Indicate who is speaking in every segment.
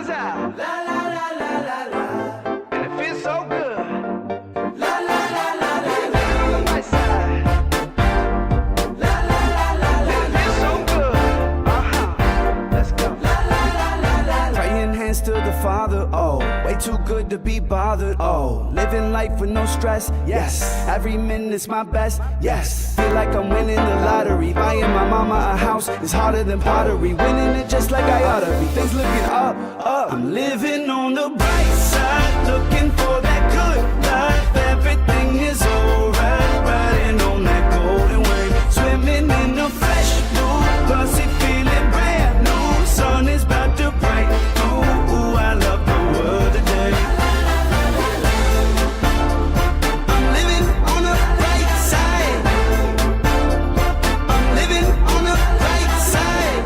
Speaker 1: sun's out. La la la la la la. And it feels so good. La la la la la la. On the right side. La la la la la. And it feels so good. Let's go. La la la la la la. Praying hands to the Father. Oh, way too good to be bothered. Oh, living life with no stress. Yes, every minute's my best. Yes, feel like I'm winning the lottery. Buying my mama a house is harder than pottery. Winning it just like I oughta be. Things looking up, up. I'm living on the bright side, looking for that good life. Everything is alright, riding on that golden wave, swimming in the fresh blue, pussy feeling brand new. Sun is about to break through. Ooh, I love the world today. I'm living on the bright side. I'm living on the bright side.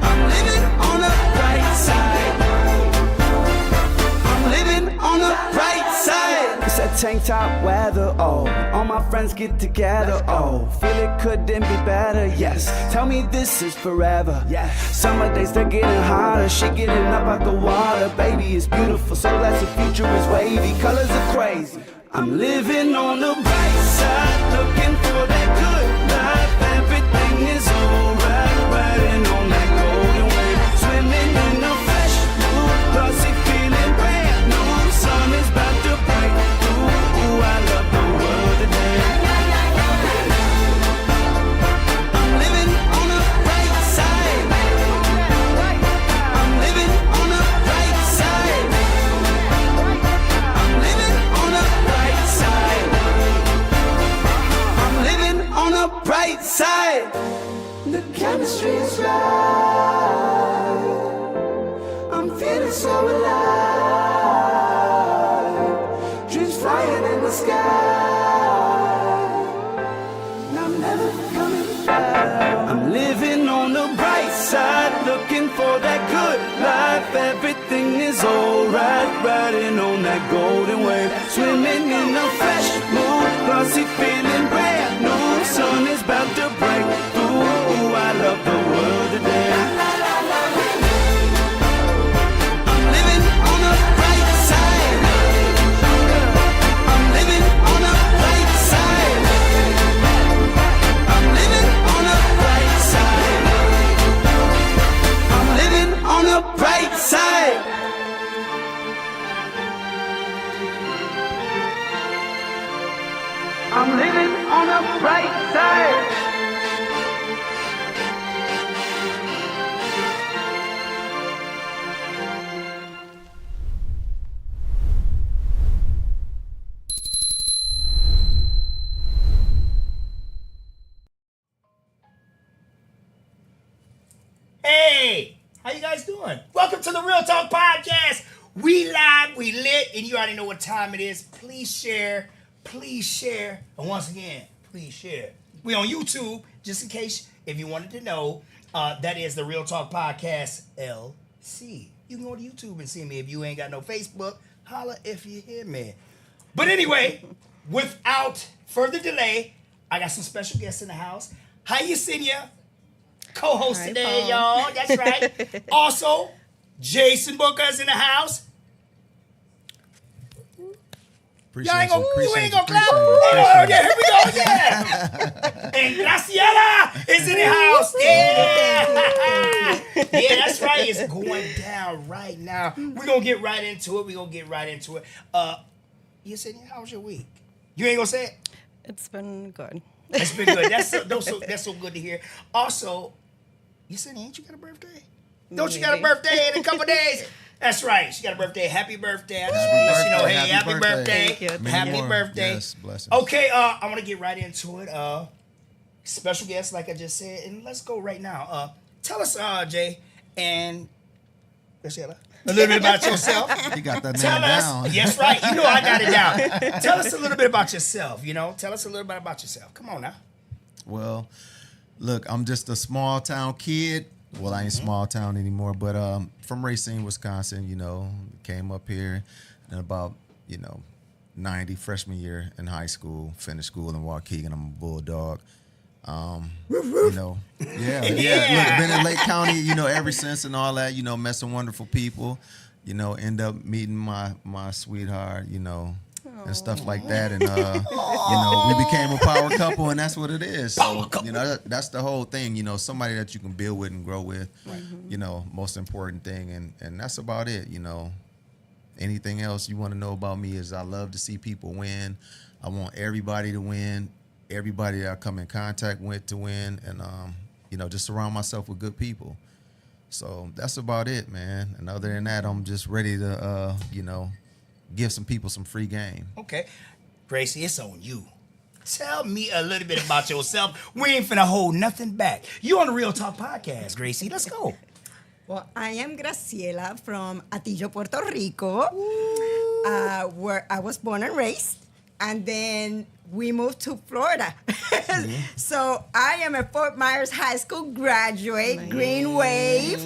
Speaker 1: I'm living on the bright side. I'm living on the bright side. It's that tank top weather, oh. All my friends get together, oh. Feel it couldn't be better, yes. Tell me this is forever, yeah. Summer days they're getting hotter. She getting up out the water. Baby, it's beautiful, so that's the future is wavy. Colors are crazy. I'm living on the bright side, looking for that good life. Everything is alright, riding on that golden wave, swimming in the fresh blue, pussy feeling brand new. Sun is about to break through. Ooh, I love the world today. I'm living on the bright side. I'm living on the bright side. I'm living on the bright side. I'm living on the bright side. The chemistry is right. I'm feeling so alive. Dreams flying in the sky. And I'm never coming back. I'm living on the bright side, looking for that good life. Everything is alright, riding on that golden wave, swimming in the fresh mood, pussy feeling brand new. Sun is about to break through. Ooh, I love the world today. I'm living on the bright side. I'm living on the bright side. I'm living on the bright side. I'm living on the bright side. I'm living on the bright side.
Speaker 2: Hey, how you guys doing? Welcome to the Real Talk Podcast. We live, we lit, and you already know what time it is. Please share, and once again, please share. We on YouTube, just in case if you wanted to know. That is the Real Talk Podcast LC. You can go to YouTube and see me. If you ain't got no Facebook, holla if you hear me. But anyway, without further delay, I got some special guests in the house. Hi, Yesenia. Co-host
Speaker 3: Hi,
Speaker 2: today,
Speaker 3: Paul.
Speaker 2: y'all. That's right. Also, Jason Booker's in the house. Y'all ain't gonna, you ain't gonna clap. Oh, yeah, here we go. Yeah. And Graciela is in the house. Yeah. Yeah, that's right. It's going down right now. We're gonna get right into it. Yesenia, how was your week? You ain't gonna say it?
Speaker 3: It's been good.
Speaker 2: It's been good. That's so good to hear. Also, Yesenia, ain't you got a birthday? Don't you got a birthday in a couple days? That's right. She got a birthday. Happy birthday. I just want to let you know, hey, happy birthday.
Speaker 3: Thank you.
Speaker 2: Happy birthday.
Speaker 4: Yes, blessings.
Speaker 2: Okay, I want to get right into it. Special guest, like I just said, and let's go right now. Tell us, Jay and Graciela, a little bit about yourself.
Speaker 4: You got that
Speaker 2: Tell
Speaker 4: man
Speaker 2: us.
Speaker 4: down.
Speaker 2: Yes, right. You know I got it down. Tell us a little bit about yourself. Tell us a little bit about yourself. Come on now.
Speaker 4: Well, look, I'm just a small town kid. Well, I ain't small town anymore, but from Racine, Wisconsin, came up here in about, 90 freshman year in high school, finished school in Waukegan. I'm a Bulldog. You know, yeah. Look, been in Lake County, you know, ever since and all that. You know, met some wonderful people. You know, end up meeting my sweetheart. You know, and stuff like that. And you know, we became a power couple, and that's what it is. So you know, that's the whole thing. You know, somebody that you can build with and grow with. Right. You know, most important thing, and that's about it. You know, anything else you want to know about me is I love to see people win. I want everybody to win. Everybody that I come in contact with to win, and you know, just surround myself with good people. So that's about it, man. And other than that, I'm just ready to you know, give some people some free game.
Speaker 2: Okay, Gracie, it's on you. Tell me a little bit about yourself. We ain't finna hold nothing back. You on the Real Talk podcast, Gracie. Let's go.
Speaker 3: Well, I am Graciela from Atillo, Puerto Rico, where I was born and raised, and then we moved to Florida. So I am a Fort Myers High School graduate, Green Wave.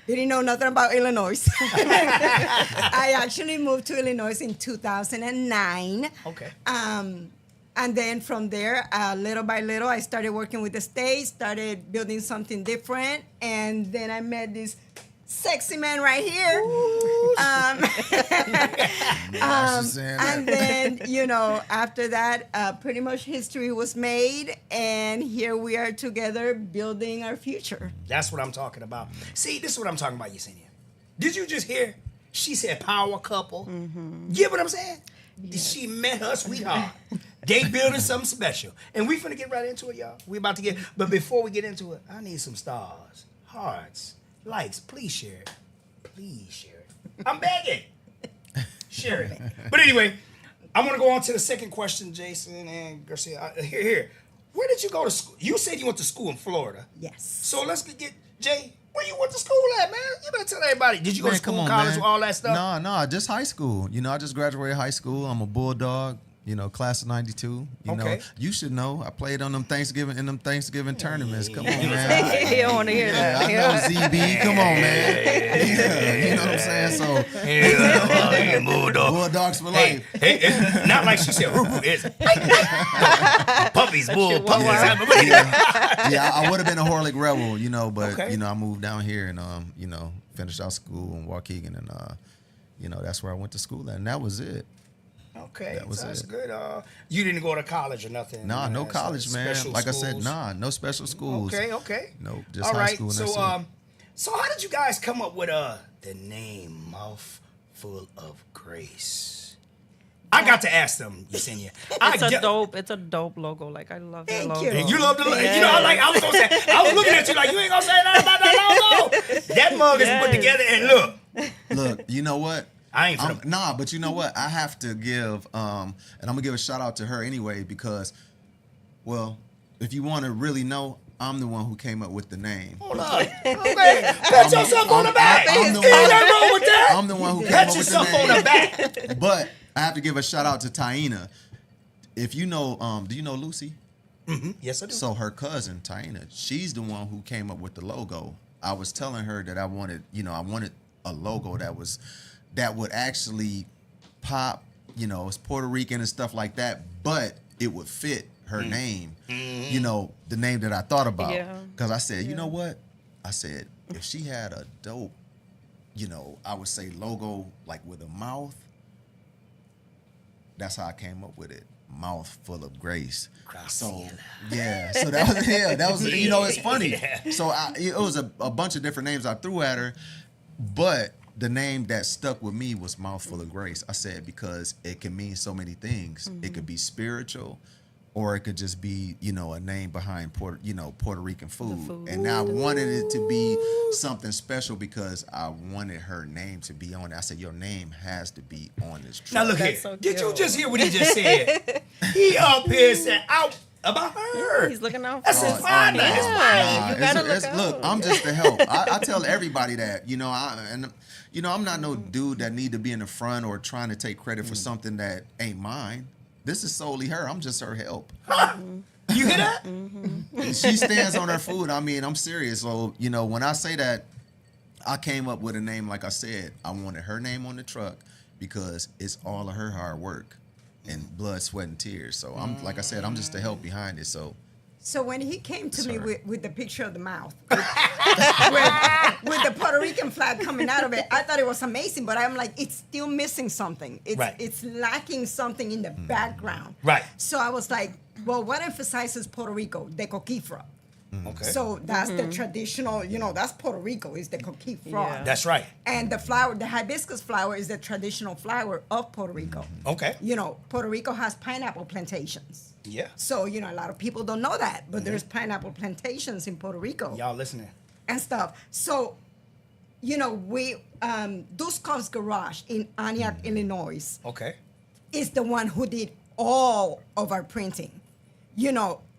Speaker 3: Didn't know nothing about Illinois. I actually moved to Illinois in 2009.
Speaker 2: Okay.
Speaker 3: And then from there, little by little, I started working with the state, started building something different, and then I met this sexy man right here. And then, you know, after that, pretty much history was made, and here we are together building our future.
Speaker 2: That's what I'm talking about. See, this is what I'm talking about, Yesenia. Did you just hear? She said power couple. You get what I'm saying? Yeah. She met her sweetheart. They building something special. And we finna get right into it, y'all. We about to get, but before we get into it, I need some stars, hearts, likes. Please share it. Please share it. I'm begging. Share it. But anyway, I want to go on to the second question, Jason and Garcia. Here. Where did you go to school? You said you went to school in Florida.
Speaker 3: Yes.
Speaker 2: So let's get Jay. Where you went to school at, man? You better tell everybody. Did you go to school, college,
Speaker 4: man.
Speaker 2: all that stuff?
Speaker 4: No, just high school. You know, I just graduated high school. I'm a Bulldog. You know, class of '92. You know, you should know. I played on them Thanksgiving tournaments. Come on, man.
Speaker 5: You don't want to hear that.
Speaker 4: I know ZB. Come on, man. Yeah, you know what I'm saying. So, Bulldogs for life.
Speaker 2: Hey, not like she said. It's puppies, puppies.
Speaker 4: Yeah, I would have been a Horlick Rebel, you know, but you know, I moved down here and you know, finished out school in Waukegan, and you know, that's where I went to school at, and that was it.
Speaker 2: Okay, that's good. You didn't go to college or nothing?
Speaker 4: Nah, no college, man. Like
Speaker 2: schools.
Speaker 4: I said, no special schools.
Speaker 2: Okay.
Speaker 4: No, just
Speaker 2: all
Speaker 4: high
Speaker 2: right.
Speaker 4: school. And
Speaker 2: So how did you guys come up with the name Mouthful of Grace? I got to ask them, Yesenia.
Speaker 5: It's a dope logo. Like, I love that logo.
Speaker 3: Thank you.
Speaker 2: You love the logo. You know, I was gonna say, I was looking at you like you ain't gonna say nothing about that logo. That mug is put together, and
Speaker 4: look, you know what?
Speaker 2: I ain't
Speaker 4: but you know what? I have to give, and I'm gonna give a shout out to her anyway because, well, if you want to really know, I'm the one who came up with the name.
Speaker 2: Hold on. Okay. Pat yourself on the back.
Speaker 4: I'm the one who came up with the name.
Speaker 2: Pat yourself on the back.
Speaker 4: But I have to give a shout out to Taina. If you know, do you know Lucy?
Speaker 2: Mm-hmm. Yes, I do.
Speaker 4: So her cousin Taina, she's the one who came up with the logo. I was telling her that I wanted a logo that would actually pop, you know, it's Puerto Rican and stuff like that, but it would fit her name, you know, the name that I thought about. Because I said, you know what? I said, if she had a dope, you know, I would say logo like with a mouth, that's how I came up with it. Mouthful of Grace. So that was you know, it's funny. So it was a bunch of different names I threw at her, but the name that stuck with me was Mouthful of Grace. I said because it can mean so many things. It could be spiritual, or it could just be, you know, a name behind Puerto Rican food. And I wanted it to be something special because I wanted her name to be on it. I said, your name has to be on this truck.
Speaker 2: Now look here. So did you just hear what he just said? He up here said out about her.
Speaker 5: He's looking out for
Speaker 2: That's his father.
Speaker 5: You gotta
Speaker 4: look, I'm just the help. I tell everybody that, you know, I'm not no dude that need to be in the front or trying to take credit for something that ain't mine. This is solely her. I'm just her help.
Speaker 2: You hear that?
Speaker 4: She stands on her food. I mean, I'm serious. So, you know, when I say that, I came up with a name, like I said, I wanted her name on the truck because it's all of her hard work. and blood, sweat, and tears. So I'm like I said, I'm just the help behind it. So
Speaker 3: when he came to me
Speaker 4: Sorry.
Speaker 3: with the picture of the mouth, with the Puerto Rican flag coming out of it, I thought it was amazing. But I'm like, it's still missing something. It's lacking something in the background.
Speaker 2: Right.
Speaker 3: So I was like, well, what emphasizes Puerto Rico? The coquí frog.
Speaker 2: Okay.
Speaker 3: So that's the traditional, that's Puerto Rico, is the coquí frog.
Speaker 5: Yeah.
Speaker 2: That's right.
Speaker 3: And the flower, the hibiscus flower, is the traditional flower of Puerto Rico.
Speaker 2: Okay.
Speaker 3: Puerto Rico has pineapple plantations.
Speaker 2: Yeah.
Speaker 3: So, a lot of people don't know that, but there's pineapple plantations in Puerto Rico
Speaker 2: Y'all listening?
Speaker 3: and stuff. So, we, Djgold's Garage in Antioch, Illinois,
Speaker 2: Okay.
Speaker 3: is the one who did all of our printing.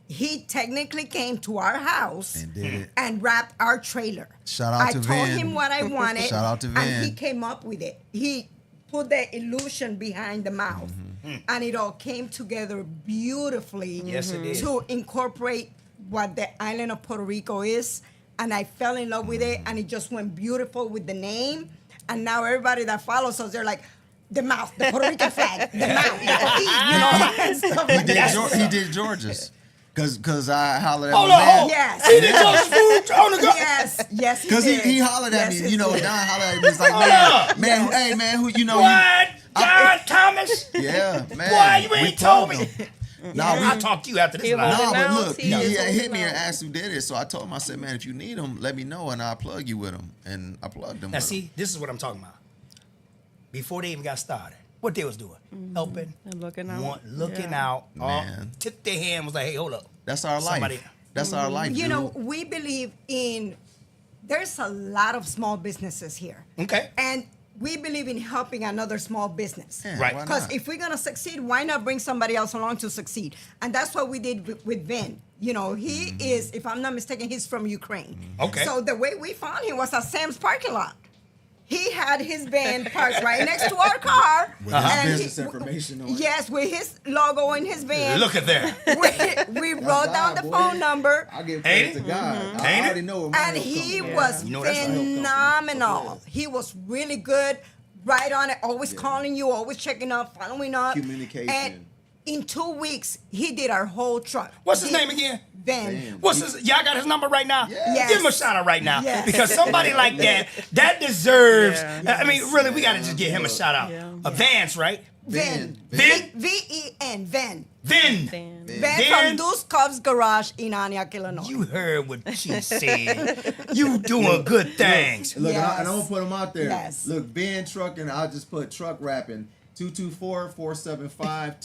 Speaker 3: He technically came to our house
Speaker 4: and did it.
Speaker 3: and wrapped our trailer.
Speaker 4: Shout out
Speaker 3: I
Speaker 4: to
Speaker 3: told
Speaker 4: Vin.
Speaker 3: him what I wanted.
Speaker 4: Shout out to
Speaker 3: And
Speaker 4: Vin.
Speaker 3: he came up with it. He put the illusion behind the mouth. And it all came together beautifully
Speaker 2: Yes, it did.
Speaker 3: to incorporate what the island of Puerto Rico is. And I fell in love with it, and it just went beautiful with the name. And now everybody that follows us, they're like, the mouth, the Puerto Rican flag, the mouth, and stuff like that.
Speaker 4: He did George's. Cause I hollered at
Speaker 2: Hold
Speaker 4: my
Speaker 2: on,
Speaker 4: man.
Speaker 2: hold on.
Speaker 3: Yes.
Speaker 2: He did George's food on the go.
Speaker 3: Yes,
Speaker 4: Cause
Speaker 3: did.
Speaker 4: he hollered at
Speaker 3: Yes,
Speaker 4: me,
Speaker 3: he
Speaker 4: Don
Speaker 3: did.
Speaker 4: hollered at me. He's like,
Speaker 2: Hold
Speaker 4: man,
Speaker 2: up.
Speaker 4: hey man, who
Speaker 2: What? John Thomas?
Speaker 4: Yeah, man.
Speaker 2: Boy, you ain't
Speaker 4: we
Speaker 2: told me.
Speaker 4: him.
Speaker 2: I'll talk to you after this.
Speaker 5: He
Speaker 2: live.
Speaker 5: won't.
Speaker 4: No, but
Speaker 5: Now
Speaker 4: look,
Speaker 5: he
Speaker 4: he
Speaker 5: is
Speaker 4: hit
Speaker 5: holding
Speaker 4: me and
Speaker 5: out.
Speaker 4: asked who did it. So I told him, I said, man, if you need him, let me know and I'll plug you with him. And I plugged him.
Speaker 2: Now
Speaker 4: with
Speaker 2: see,
Speaker 4: him.
Speaker 2: this is what I'm talking about. Before they even got started, what they was doing? Helping,
Speaker 5: And looking out.
Speaker 2: looking
Speaker 5: Yeah.
Speaker 2: out.
Speaker 4: Man.
Speaker 2: Tipped their hand, was like, hey, hold up.
Speaker 4: That's our life.
Speaker 2: Somebody-
Speaker 4: That's our life. dude.
Speaker 3: We believe in, there's a lot of small businesses here.
Speaker 2: Okay.
Speaker 3: And we believe in helping another small business.
Speaker 4: Yeah,
Speaker 2: Right.
Speaker 4: why
Speaker 3: Because
Speaker 4: not?
Speaker 3: if we're going to succeed, why not bring somebody else along to succeed? And that's what we did with Vin. He is, if I'm not mistaken, he's from Ukraine.
Speaker 2: Okay.
Speaker 3: So the way we found him was at Sam's parking lot. He had his van parked right next to our car.
Speaker 4: With his
Speaker 3: and
Speaker 4: business information on it.
Speaker 3: Yes, with his logo in his van.
Speaker 2: Look at that.
Speaker 3: We wrote down the
Speaker 6: boy.
Speaker 3: phone number.
Speaker 6: I give
Speaker 2: Ain't
Speaker 6: praise
Speaker 2: it?
Speaker 6: to God.
Speaker 2: Ain't
Speaker 6: I
Speaker 2: it?
Speaker 6: already know where my
Speaker 3: And
Speaker 6: help
Speaker 3: he
Speaker 6: comes from.
Speaker 3: was
Speaker 2: You know that's right.
Speaker 3: phenomenal. He was really good, right on it, always calling you, always checking up, following up.
Speaker 6: Communication.
Speaker 3: And in 2 weeks, he did our whole truck.
Speaker 2: What's his name again?
Speaker 3: Ben.
Speaker 6: Ben.
Speaker 2: What's his? Y'all got his number right now?
Speaker 3: Yes.
Speaker 2: Give him a shout out right now.
Speaker 3: Yes.
Speaker 2: Because somebody like that deserves,
Speaker 5: Yeah.
Speaker 2: I mean, really, we got to just give him a shout out.
Speaker 5: Yeah.
Speaker 2: Vance, right?
Speaker 3: Vin.
Speaker 2: Vin?
Speaker 3: V-E-N. Vin.
Speaker 2: Vin.
Speaker 5: Then-
Speaker 3: Vin
Speaker 2: Vin.
Speaker 3: from Djgold's Garage in Antioch, Illinois.
Speaker 2: You heard what she said. You doing good things.
Speaker 6: Look,
Speaker 3: Yes.
Speaker 6: and I'm gonna put him out there.
Speaker 3: Yes.
Speaker 6: Look, Ben Trucking, I'll just put truck rapping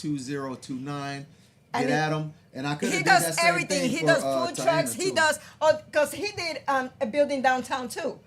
Speaker 6: 224-475-2029. Get
Speaker 3: And
Speaker 6: at him. And I could
Speaker 3: He
Speaker 6: have did that
Speaker 3: does
Speaker 6: same
Speaker 3: everything.
Speaker 6: thing
Speaker 3: He
Speaker 6: for,
Speaker 3: does food
Speaker 6: Tiana,
Speaker 3: trucks. He
Speaker 6: too.
Speaker 3: does, because he did a building downtown too.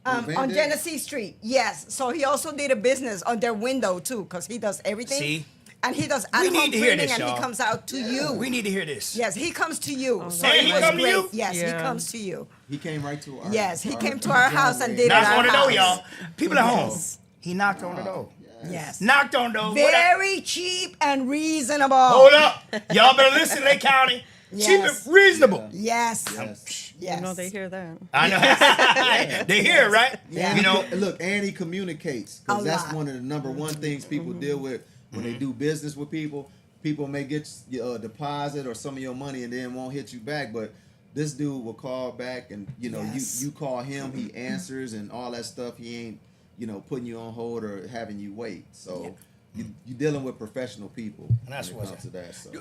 Speaker 6: Van
Speaker 3: On
Speaker 6: did?
Speaker 3: Genesee Street, yes. So he also did a business on their window too, because he does everything.
Speaker 2: See?
Speaker 3: And he does
Speaker 2: We
Speaker 3: ad
Speaker 2: need
Speaker 3: hoc
Speaker 2: to hear
Speaker 3: printing,
Speaker 2: this,
Speaker 3: and
Speaker 2: y'all.
Speaker 3: he comes out to you.
Speaker 2: We need to hear this.
Speaker 3: Yes, he comes to you. So
Speaker 2: And
Speaker 3: it
Speaker 2: he
Speaker 3: was
Speaker 2: come to
Speaker 3: great.
Speaker 2: you?
Speaker 3: Yes, he
Speaker 5: Yeah.
Speaker 3: comes to you.
Speaker 6: He came right to our
Speaker 3: Yes, he came to our house and did it
Speaker 2: Now
Speaker 3: at
Speaker 2: I
Speaker 3: our
Speaker 2: want to know,
Speaker 3: house.
Speaker 2: y'all. People at home. He knocked on the door.
Speaker 3: Yes.
Speaker 2: Knocked on the door. What up?
Speaker 3: Very cheap and reasonable.
Speaker 2: Hold up. Y'all better listen to Lake County. Cheap
Speaker 3: Yes.
Speaker 2: and reasonable.
Speaker 3: Yes.
Speaker 6: Yes.
Speaker 3: Yes.
Speaker 5: You know they hear that.
Speaker 2: I know. They hear it, right?
Speaker 3: Yeah.
Speaker 2: You know,
Speaker 6: Look, and he communicates.
Speaker 3: A
Speaker 6: Because that's
Speaker 3: lot.
Speaker 6: one of the number one things people deal with when they do business with people. People may get a deposit or some of your money and then won't hit you back, but this dude will call back and
Speaker 3: Yes.
Speaker 6: you call him, he answers and all that stuff. He ain't putting you on hold or having you wait. So you're dealing with professional people.
Speaker 2: That's
Speaker 6: when it
Speaker 2: what's
Speaker 6: comes to that. So.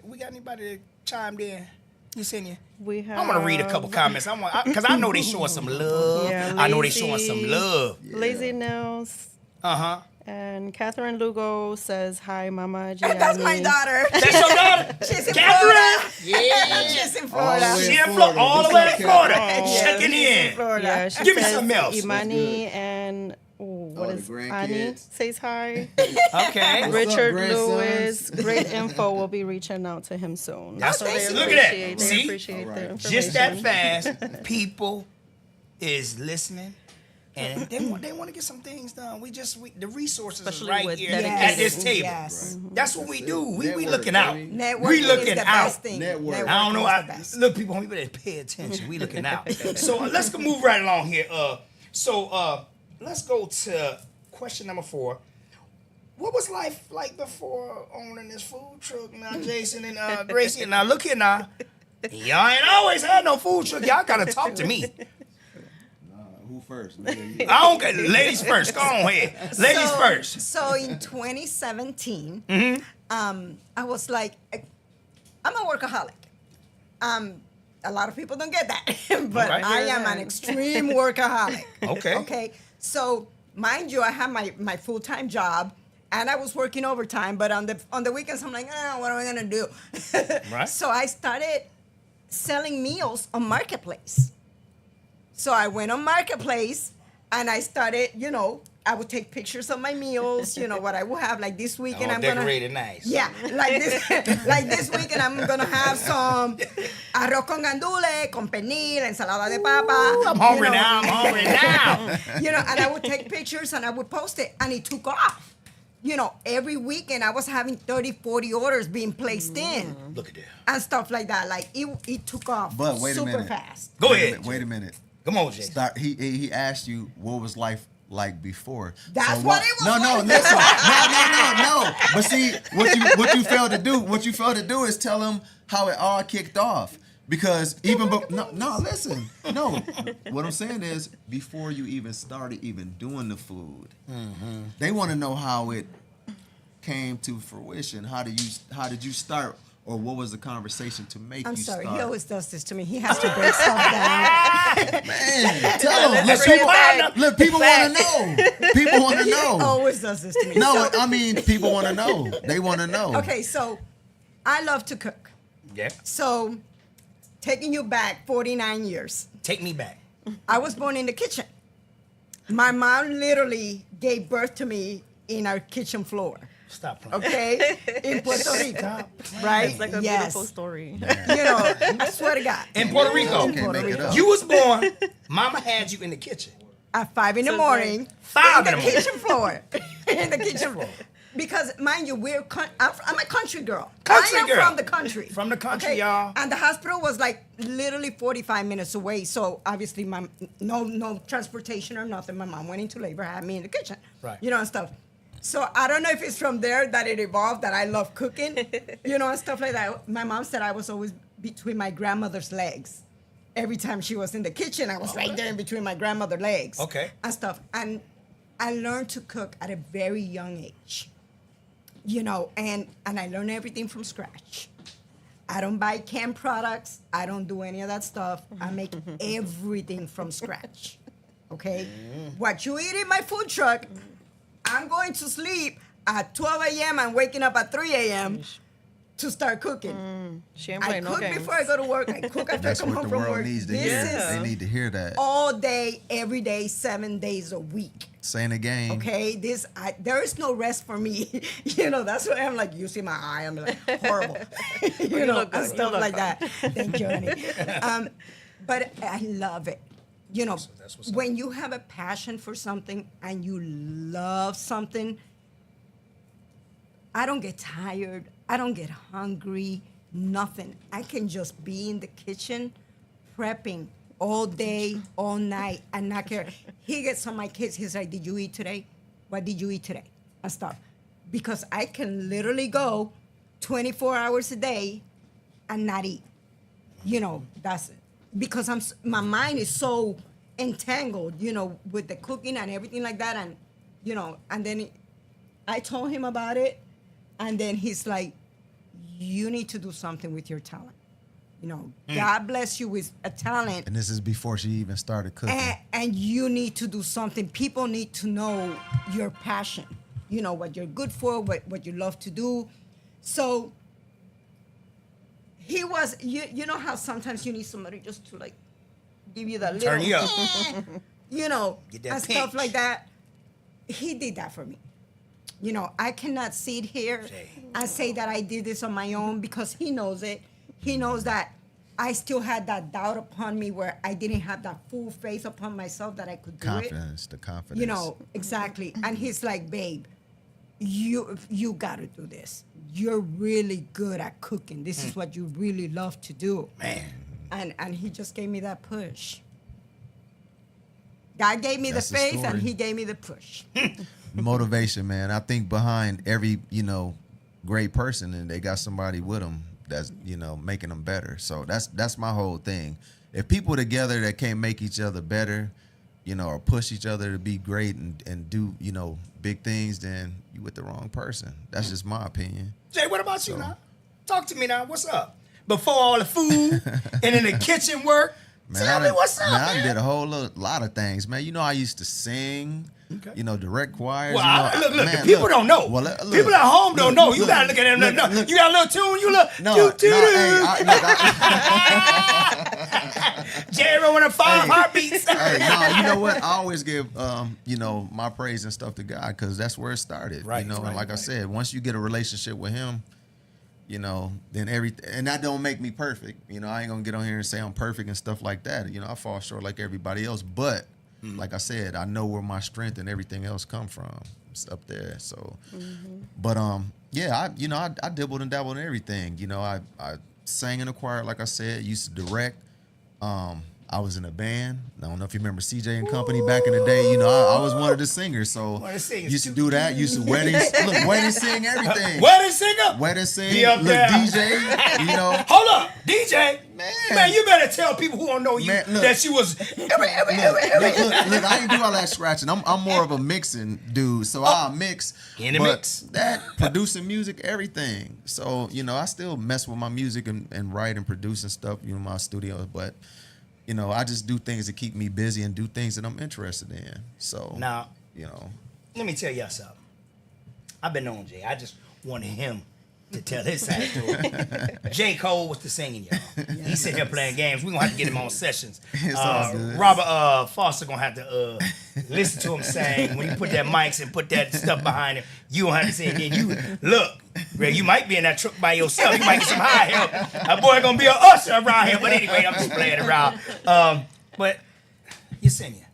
Speaker 2: we got anybody that chimed in? You seen you?
Speaker 5: We have.
Speaker 2: I'm gonna read a couple comments. Because I know they showing some love.
Speaker 5: Yeah,
Speaker 2: I know they showing some love.
Speaker 5: Lazy Nails.
Speaker 2: Uh-huh.
Speaker 5: And Catherine Lugo says, "Hi, Mama
Speaker 3: And that's my
Speaker 5: Gianni."
Speaker 3: daughter.
Speaker 2: That's your daughter?
Speaker 3: She's in
Speaker 2: Catherine?
Speaker 3: Florida. She's in Florida.
Speaker 6: All the way
Speaker 2: She
Speaker 6: in
Speaker 2: in
Speaker 6: Florida.
Speaker 2: all the
Speaker 6: What's
Speaker 2: way
Speaker 6: up,
Speaker 2: in Florida.
Speaker 6: Catherine?
Speaker 2: Checking
Speaker 3: She's in
Speaker 2: in.
Speaker 3: Florida.
Speaker 5: Yeah, she
Speaker 2: Give me
Speaker 5: says
Speaker 2: something else.
Speaker 5: Imani and what
Speaker 6: the
Speaker 5: is Annie
Speaker 6: grandkids.
Speaker 5: says hi.
Speaker 2: Okay.
Speaker 6: What's up,
Speaker 5: Richard
Speaker 6: grandsons?
Speaker 5: Lewis, great info. Will be reaching out to him soon.
Speaker 2: That's
Speaker 5: So
Speaker 2: what
Speaker 5: they
Speaker 2: they- look at that.
Speaker 5: appreciate-
Speaker 2: See?
Speaker 5: They appreciate
Speaker 6: All
Speaker 5: the
Speaker 6: right.
Speaker 5: information.
Speaker 2: Just that fast, people is listening. And they want to get some things done. The resources
Speaker 5: Especially
Speaker 2: is right
Speaker 5: with
Speaker 2: here
Speaker 5: dedicated-
Speaker 2: at this table.
Speaker 3: Yes.
Speaker 2: That's what we do. We
Speaker 6: Network,
Speaker 2: looking out.
Speaker 6: baby.
Speaker 3: Networking
Speaker 2: We looking
Speaker 3: is the
Speaker 2: out.
Speaker 3: best thing.
Speaker 6: Network.
Speaker 2: I don't know.
Speaker 3: Networking is the best.
Speaker 2: Look, people, you better pay attention. We looking out. So let's move right along here. Let's go to question number 4. What was life like before owning this food truck? Now, Jason and Gracie. Now, look here now. Y'all ain't always had no food truck. Y'all gotta talk to me.
Speaker 6: Who first?
Speaker 2: I don't get ladies first. Go on ahead. Ladies first.
Speaker 3: So in 2017, I was like, I'm a workaholic. A lot of people don't get that, but
Speaker 2: Okay.
Speaker 3: I am an extreme workaholic.
Speaker 2: Okay.
Speaker 3: Okay. So mind you, I have my full-time job, and I was working overtime. But on the weekends, I'm like, what am I gonna do?
Speaker 2: Right.
Speaker 3: So I started selling meals on Marketplace. So I went on Marketplace, and I started, I would take pictures of my meals, what I would have. Like this weekend,
Speaker 2: All
Speaker 3: I'm gonna
Speaker 2: decorated nice.
Speaker 3: yeah, like this weekend, I'm gonna have some arroz con gandules, con pernil, ensalada de papa.
Speaker 2: I'm hungry now. I'm hungry now.
Speaker 3: And I would take pictures and I would post it, and it took off. Every weekend I was having 30, 40 orders being placed in
Speaker 2: Look at that.
Speaker 3: and stuff like that. Like it took off
Speaker 4: But wait a
Speaker 3: super
Speaker 4: minute.
Speaker 3: fast.
Speaker 2: Go ahead.
Speaker 4: Wait a minute.
Speaker 2: Come on, Jason.
Speaker 4: Start. He asked you what was life like before.
Speaker 3: That's what it was
Speaker 4: No,
Speaker 3: like.
Speaker 4: listen. No. But see, what you failed to do is tell him how it all kicked off. Because even listen. No. What I'm saying is before you even started even doing the food, they want to know how it came to fruition. How did you start? Or what was the conversation to make
Speaker 3: I'm
Speaker 4: you
Speaker 3: sorry,
Speaker 4: start?
Speaker 3: he always does this to me. He has to break stuff down.
Speaker 4: Man, tell them.
Speaker 5: Let's
Speaker 4: Look, people want to know. People want to
Speaker 3: He
Speaker 4: know.
Speaker 3: always does this to me.
Speaker 4: No,
Speaker 3: So-
Speaker 4: I mean, people want to know. They want to know.
Speaker 3: okay, so I love to cook.
Speaker 2: Yeah.
Speaker 3: So, taking you back 49 years,
Speaker 2: Take me back.
Speaker 3: I was born in the kitchen. My mom literally gave birth to me in our kitchen floor,
Speaker 2: Stop playing.
Speaker 3: okay, in Puerto Rico, right?
Speaker 5: It's like a beautiful story.
Speaker 3: I swear to God.
Speaker 2: In Puerto Rico.
Speaker 4: Can't make it up.
Speaker 2: You was born. Mama had you in the kitchen.
Speaker 3: At 5 in the
Speaker 5: So it's
Speaker 3: morning,
Speaker 5: like
Speaker 2: 5
Speaker 3: in
Speaker 2: in
Speaker 3: the
Speaker 2: the morning.
Speaker 3: kitchen floor, in the kitchen floor. Because mind you, I'm a country girl.
Speaker 2: Country
Speaker 3: I am
Speaker 2: girl.
Speaker 3: from the country.
Speaker 2: From the country, y'all.
Speaker 3: And the hospital was like literally 45 minutes away. So obviously, no transportation or nothing. My mom went into labor, had me in the kitchen,
Speaker 2: Right.
Speaker 3: And stuff. So I don't know if it's from there that it evolved that I love cooking, and stuff like that. My mom said I was always between my grandmother's legs. Every time she was in the kitchen, I was right there in between my grandmother's legs.
Speaker 2: Okay.
Speaker 3: And stuff. And I learned to cook at a very young age. And I learned everything from scratch. I don't buy canned products. I don't do any of that stuff. I make everything from scratch. Okay? What you eat in my food truck, I'm going to sleep at 12 a.m. and waking up at 3 a.m. to start cooking.
Speaker 5: She ain't
Speaker 3: I
Speaker 5: playing no
Speaker 3: cook
Speaker 5: games.
Speaker 3: before I go to work. I cook after
Speaker 4: That's
Speaker 3: I come
Speaker 4: what
Speaker 3: home
Speaker 4: the
Speaker 3: from
Speaker 4: world
Speaker 3: work.
Speaker 4: needs to
Speaker 3: This
Speaker 4: hear.
Speaker 3: is
Speaker 4: They need to hear that.
Speaker 3: all day, every day, 7 days a week.
Speaker 4: Saying again.
Speaker 3: Okay, there is no rest for me. That's why I'm like, you see my eye, I'm like horrible.
Speaker 5: You look good.
Speaker 3: And
Speaker 5: You
Speaker 3: stuff
Speaker 5: look
Speaker 3: like
Speaker 5: fine.
Speaker 3: that. Thank you, honey. But I love it.
Speaker 2: That's what's up.
Speaker 3: When you have a passion for something and you love something, I don't get tired. I don't get hungry. Nothing. I can just be in the kitchen prepping all day, all night, and not care. He gets on my kids. He's like, "Did you eat today? What did you eat today?" And stuff. Because I can literally go 24 hours a day and not eat. That's because my mind is so entangled, with the cooking and everything like that, and and then I told him about it, and then he's like, "You need to do something with your talent. God bless you with a talent,
Speaker 4: And this is before she even started cooking.
Speaker 3: and you need to do something. People need to know your passion, what you're good for, what you love to do." So he was, you know how sometimes you need somebody just to like give you that little,
Speaker 2: Turn you up.
Speaker 3: and
Speaker 2: Get that
Speaker 3: stuff
Speaker 2: pinch.
Speaker 3: like that. He did that for me. I cannot sit here and say that I did this on my own because he knows it. He knows that I still had that doubt upon me where I didn't have that full faith upon myself that I could do it.
Speaker 4: The confidence.
Speaker 3: Exactly. And he's like, "Babe, you got to do this. You're really good at cooking. This is what you really love to do."
Speaker 2: Man.
Speaker 3: And he just gave me that push. God gave me
Speaker 4: That's
Speaker 3: the
Speaker 4: the
Speaker 3: faith, and
Speaker 4: story.
Speaker 3: he gave me the push.
Speaker 4: Motivation, man. I think behind every, great person, and they got somebody with them that's, making them better. So that's my whole thing. If people together that can't make each other better, or push each other to be great and do, big things, then you with the wrong person. That's just my opinion.
Speaker 2: Jay, what about you now? Talk to me now. What's up? Before all the food and in the kitchen work, tell me what's up, man.
Speaker 4: I did a whole lot of things, man. I used to sing, direct choirs.
Speaker 2: Well, look, people don't know.
Speaker 4: Well, look,
Speaker 2: people at home don't know. You gotta look at them. You got a little tune. You look. Jerry with 5 heartbeats.
Speaker 4: Hey, you know what? I always give, my praise and stuff to God, because that's where it started.
Speaker 2: Right.
Speaker 4: And like I said, once you get a relationship with Him, then everything, and that don't make me perfect. I ain't gonna get on here and say I'm perfect and stuff like that. I fall short like everybody else, but like I said, I know where my strength and everything else come from. It's up there. So, but yeah, I dibbled and dabbled in everything. I sang in a choir, like I said, used to direct. I was in a band. I don't know if you remember CJ and Company back in the day. I was one of the singers, so used to do that. Used to weddings, wedding sing, everything.
Speaker 2: Wedding singer?
Speaker 4: Wedding sing,
Speaker 2: Be up there.
Speaker 4: DJ,
Speaker 2: Hold up, DJ. Man, you better tell people who don't know you that she was.
Speaker 4: Look, I ain't do all that scratching. I'm more of a mixing dude, so I'll mix.
Speaker 2: In the mix.
Speaker 4: That, producing music, everything. So, I still mess with my music and write and produce and stuff, my studio, but I just do things that keep me busy and do things that I'm interested in. So
Speaker 2: now, let me tell y'all something. I've been knowing Jay. I just wanted him to tell his side story. Djgold was the singing, y'all. He's sitting here playing games. We're going to have to get him on sessions. Robert Foster going to have to listen to him sing. When you put that mics and put that stuff behind him, you don't have to sing again. You look, Greg, you might be in that truck by yourself. You might get some high help. That boy going to be an usher around here. But anyway, I'm just playing around. But you're singing.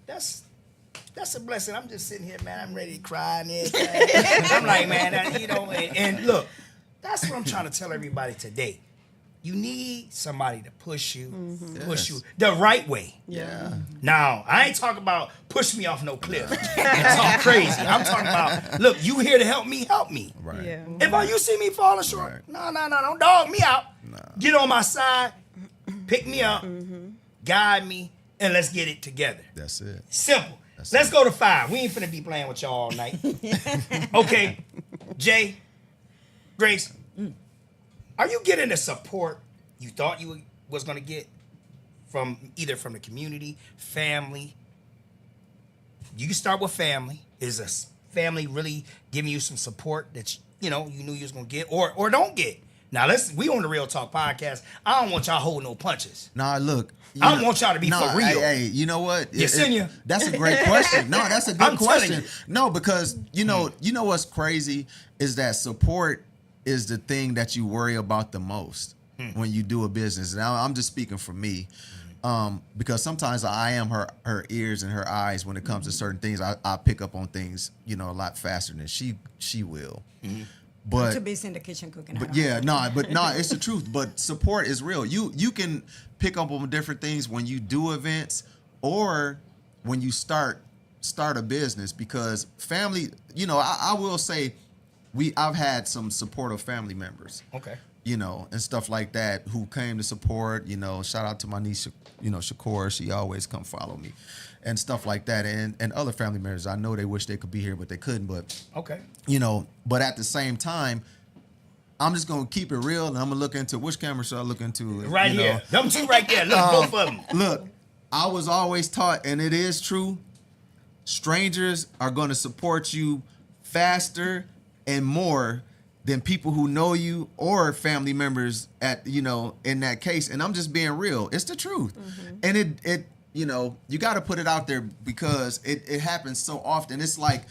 Speaker 2: That's a blessing. I'm just sitting here, man. I'm ready to cry and everything. I'm like, man, and look, that's what I'm trying to tell everybody today. You need somebody to push you, push you the right way.
Speaker 4: Yeah.
Speaker 2: Now, I ain't talking about push me off no cliff. That's all crazy. I'm talking about, look, you here to help me, help me.
Speaker 4: Right.
Speaker 5: Yeah.
Speaker 2: If you see me falling short, no, don't dog me out.
Speaker 4: Nah.
Speaker 2: Get on my side, pick me up, guide me, and let's get it together.
Speaker 4: That's it.
Speaker 2: Simple. Let's go to 5. We ain't finna be playing with y'all all night. Okay, Jay, Grace, are you getting the support you thought you was gonna get from either from the community, family? You can start with family. Is a family really giving you some support that you knew you was gonna get, or don't get? Now we on the Real Talk podcast. I don't want y'all holding no punches.
Speaker 4: Nah, look.
Speaker 2: I want y'all to be for real.
Speaker 4: Hey, you know what?
Speaker 2: Yesenia.
Speaker 4: That's a great question. No, that's a good question.
Speaker 2: Telling you.
Speaker 4: No, because you know what's crazy is that support is the thing that you worry about the most when you do a business. Now, I'm just speaking for me. Because sometimes I am her ears and her eyes when it comes to certain things. I pick up on things, a lot faster than she will. But
Speaker 3: to be in the kitchen cooking.
Speaker 4: But it's the truth. But support is real. You can pick up on different things when you do events or when you start a business, because family, I will say I've had some supportive family members.
Speaker 2: Okay.
Speaker 4: And stuff like that who came to support, shout out to my niece, Shakur, she always come follow me and stuff like that. And other family members, I know they wish they could be here, but they couldn't. But,
Speaker 2: okay.
Speaker 4: But at the same time, I'm just going to keep it real, and I'm going to look into which camera should I look into.
Speaker 2: Right here. Them two right there. Look, both of them.
Speaker 4: Look, I was always taught, and it is true, strangers are going to support you faster and more than people who know you or family members in that case. And I'm just being real. It's the truth. And it you got to put it out there because it happens so often. It's like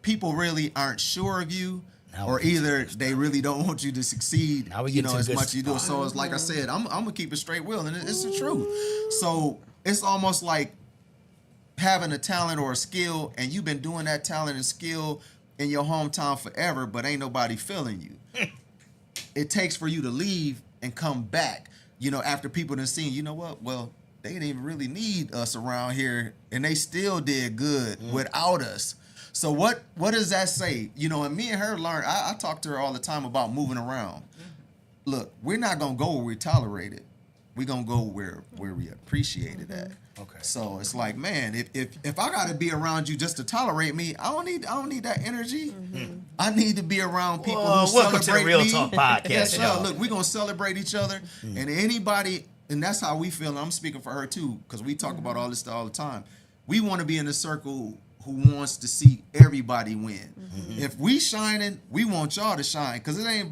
Speaker 4: people really aren't sure of you, or either they really don't want you to succeed, as much as you do. So it's like I said, I'm going to keep it straight will, and it's the truth. So it's almost like having a talent or a skill, and you've been doing that talent and skill in your hometown forever, but ain't nobody feeling you. It takes for you to leave and come back, after people done seen, well, they didn't even really need us around here, and they still did good without us. So what does that say? You know, and me and her learn. I talk to her all the time about moving around. Look, we're not gonna go where we tolerate it. We're gonna go where we appreciate it at.
Speaker 2: Okay.
Speaker 4: So it's like, man, if I gotta be around you just to tolerate me, I don't need that energy. I need to be around people who
Speaker 2: welcome
Speaker 4: celebrate
Speaker 2: to the Real
Speaker 4: me.
Speaker 2: Talk Podcast,
Speaker 4: Yes,
Speaker 2: y'all.
Speaker 4: Look, we're gonna celebrate each other, and anybody, and that's how we feel. And I'm speaking for her too, because we talk about all this stuff all the time. We want to be in a circle who wants to see everybody win. If we shining, we want y'all to shine, because it ain't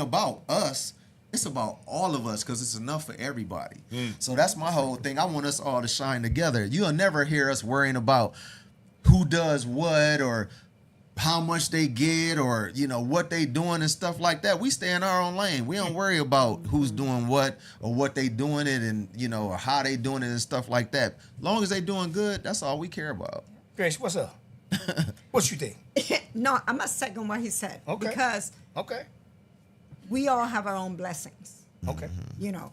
Speaker 4: about us. It's about all of us, because it's enough for everybody. So that's my whole thing. I want us all to shine together. You'll never hear us worrying about who does what or how much they get or, you know, what they doing and stuff like that. We stay in our own lane. We don't worry about who's doing what or what they doing it and, you know, or how they doing it and stuff like that. As long as they doing good, that's all we care about.
Speaker 2: Grace, what's up? What you think?
Speaker 3: No, I'm gonna second what he said.
Speaker 2: Okay.
Speaker 3: Because
Speaker 2: Okay.
Speaker 3: we all have our own blessings.
Speaker 2: Okay.
Speaker 3: You know,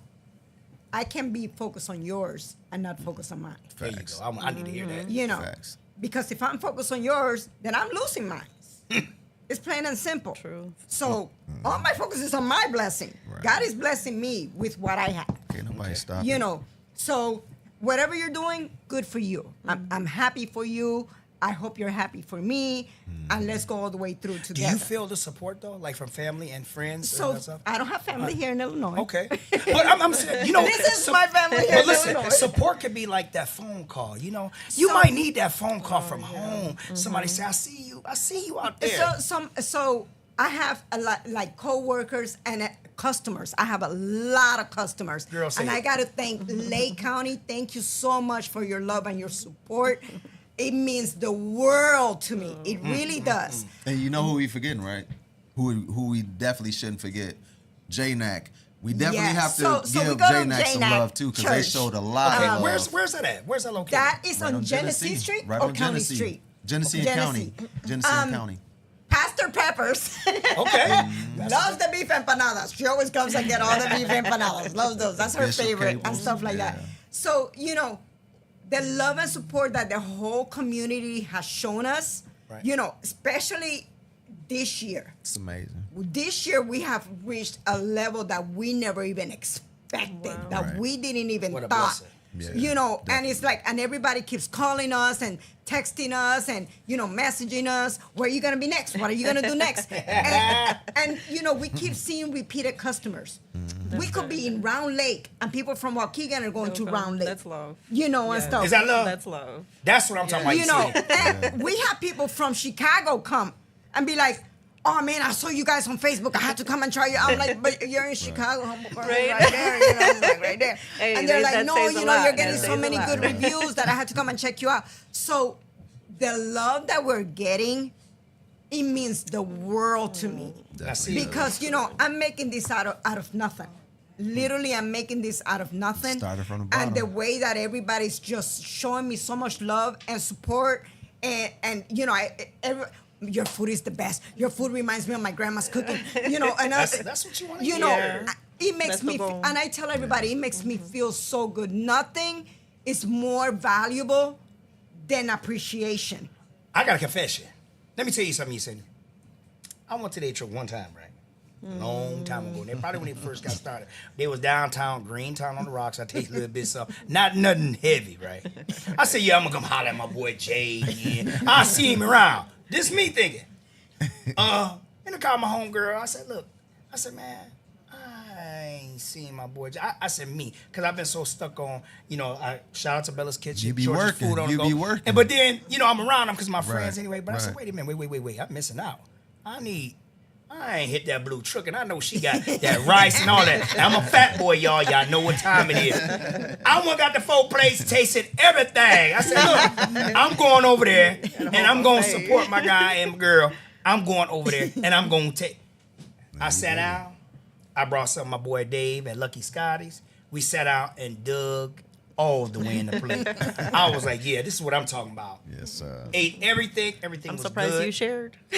Speaker 3: I can be focused on yours and not focus on mine.
Speaker 2: There you go. I need to hear that.
Speaker 3: You know,
Speaker 4: Facts.
Speaker 3: because if I'm focused on yours, then I'm losing mine. It's plain and simple.
Speaker 5: True.
Speaker 3: So all my focus is on my blessing.
Speaker 4: Right.
Speaker 3: God is blessing me with what I have.
Speaker 4: Can't nobody stop
Speaker 3: You
Speaker 4: it.
Speaker 3: know, so whatever you're doing, good for you. I'm happy for you. I hope you're happy for me, and let's go all the way through
Speaker 2: Do
Speaker 3: together.
Speaker 2: you feel the support though, like from family and friends? and
Speaker 3: So
Speaker 2: that stuff?
Speaker 3: I don't have family here in Illinois.
Speaker 2: Okay, but I'm saying, you know,
Speaker 3: This is my family here
Speaker 2: But
Speaker 3: in
Speaker 2: listen,
Speaker 3: Illinois.
Speaker 2: support could be like that phone call. You know, you
Speaker 3: So-
Speaker 2: might need that phone call from home. Somebody say, "I see you out there."
Speaker 3: So I have a lot like coworkers and customers. I have a lot of customers,
Speaker 2: Girl, say
Speaker 3: and
Speaker 2: it.
Speaker 3: I got to thank Lake County. Thank you so much for your love and your support. It means the world to me. It really does.
Speaker 4: And you know who we forgetting, right? Who we definitely shouldn't forget? J-Nac. We definitely
Speaker 3: Yes.
Speaker 4: have to
Speaker 3: So we
Speaker 4: give
Speaker 3: go to
Speaker 4: J-Nac some
Speaker 3: J-Nac
Speaker 4: love too, because they
Speaker 3: Church.
Speaker 4: showed a lot of love.
Speaker 2: Where's that at? Where's that located?
Speaker 3: That is
Speaker 4: Right
Speaker 3: on Genesee Street
Speaker 4: right
Speaker 3: or
Speaker 4: on
Speaker 3: County
Speaker 4: Genesee.
Speaker 3: Street?
Speaker 4: Genesee and County. Genesee and County.
Speaker 3: Pastor Peppers.
Speaker 2: Okay.
Speaker 3: Loves the beef empanadas. She always comes and get all the beef empanadas. Loves those. That's her
Speaker 4: Bishop
Speaker 3: favorite and
Speaker 4: Cables.
Speaker 3: stuff like that.
Speaker 4: Yeah.
Speaker 3: So, you know, the love and support that the whole community has shown us,
Speaker 2: Right.
Speaker 3: you know, especially this year.
Speaker 4: It's amazing.
Speaker 3: This year we have reached a level that we never even expected, that
Speaker 4: Right.
Speaker 3: we didn't even
Speaker 2: What a
Speaker 3: thought.
Speaker 2: blessing.
Speaker 4: Yeah,
Speaker 3: You know, and it's like, and everybody keeps calling us and texting us and, you know, messaging us, where are you going to be next? What are you going to do next? and, you know, we keep seeing repeated customers. We could be in Round Lake and people from Waukegan are going to Round Lake.
Speaker 5: That's love.
Speaker 3: You know, and stuff.
Speaker 2: Is that love?
Speaker 5: That's love.
Speaker 2: That's what I'm talking about.
Speaker 3: You know,
Speaker 2: see.
Speaker 3: and we have people from Chicago come and be like, oh man, I saw you guys on Facebook. I had to come and try you. I'm like, but you're in Chicago, right there, you know, I'm like, right there.
Speaker 5: Hey,
Speaker 3: and they're like,
Speaker 5: that
Speaker 3: no,
Speaker 5: says
Speaker 3: you
Speaker 5: a
Speaker 3: know,
Speaker 5: lot.
Speaker 3: you're getting
Speaker 5: That
Speaker 3: so
Speaker 5: says a
Speaker 3: many
Speaker 5: lot.
Speaker 3: good reviews that I had to come and check you out. So the love that we're getting, it means the world to me.
Speaker 2: I see.
Speaker 3: Because, you know, I'm making this out of nothing. Literally, I'm making this out of nothing.
Speaker 4: Started from the bottom.
Speaker 3: And the way that everybody's just showing me so much love and support, and you know, your food is the best. Your food reminds me of my grandma's cooking. You know, and
Speaker 2: That's what you want to
Speaker 3: you
Speaker 2: hear.
Speaker 3: know, it makes
Speaker 5: That's the
Speaker 3: me,
Speaker 5: goal.
Speaker 3: and I tell everybody, it makes me feel so good. Nothing is more valuable than appreciation.
Speaker 2: I got a confession. Let me tell you something, you said. I went to their church one time, right? Long time ago. They probably when they first got started. They was downtown, Greentown on the rocks. I taste a little bit of something. Not nothing heavy, right? I said, yeah, I'm gonna come holler at my boy Jay again. I see him around. This me thinking. And I called my homegirl. I said, look, I said, man, I ain't seen my boy Jay. I said me, because I've been so stuck on, you know, I shout out to Bella's Kitchen.
Speaker 4: You be
Speaker 2: George's
Speaker 4: working.
Speaker 2: Food on the
Speaker 4: You
Speaker 2: go.
Speaker 4: be working.
Speaker 2: And, but then, you know, I'm around them because my friends
Speaker 4: Right,
Speaker 2: anyway. But I said,
Speaker 4: right.
Speaker 2: wait a minute, wait. I'm missing out. I ain't hit that blue truck, and I know she got that rice and all that. And I'm a fat boy, y'all. Y'all know what time it is. I went got the 4 plates, tasted everything. I said, look, I'm going over there, and I'm going to support my guy and my girl. I'm going over there, and I'm going to take. I sat down. I brought some of my boy Dave at Lucky Scotty's. We sat out and dug all the way in the plate. I was like, yeah, this is what I'm talking about.
Speaker 4: Yes, sir.
Speaker 2: Ate everything. Everything
Speaker 5: I'm
Speaker 2: was
Speaker 5: surprised
Speaker 2: good.
Speaker 5: you shared.
Speaker 2: I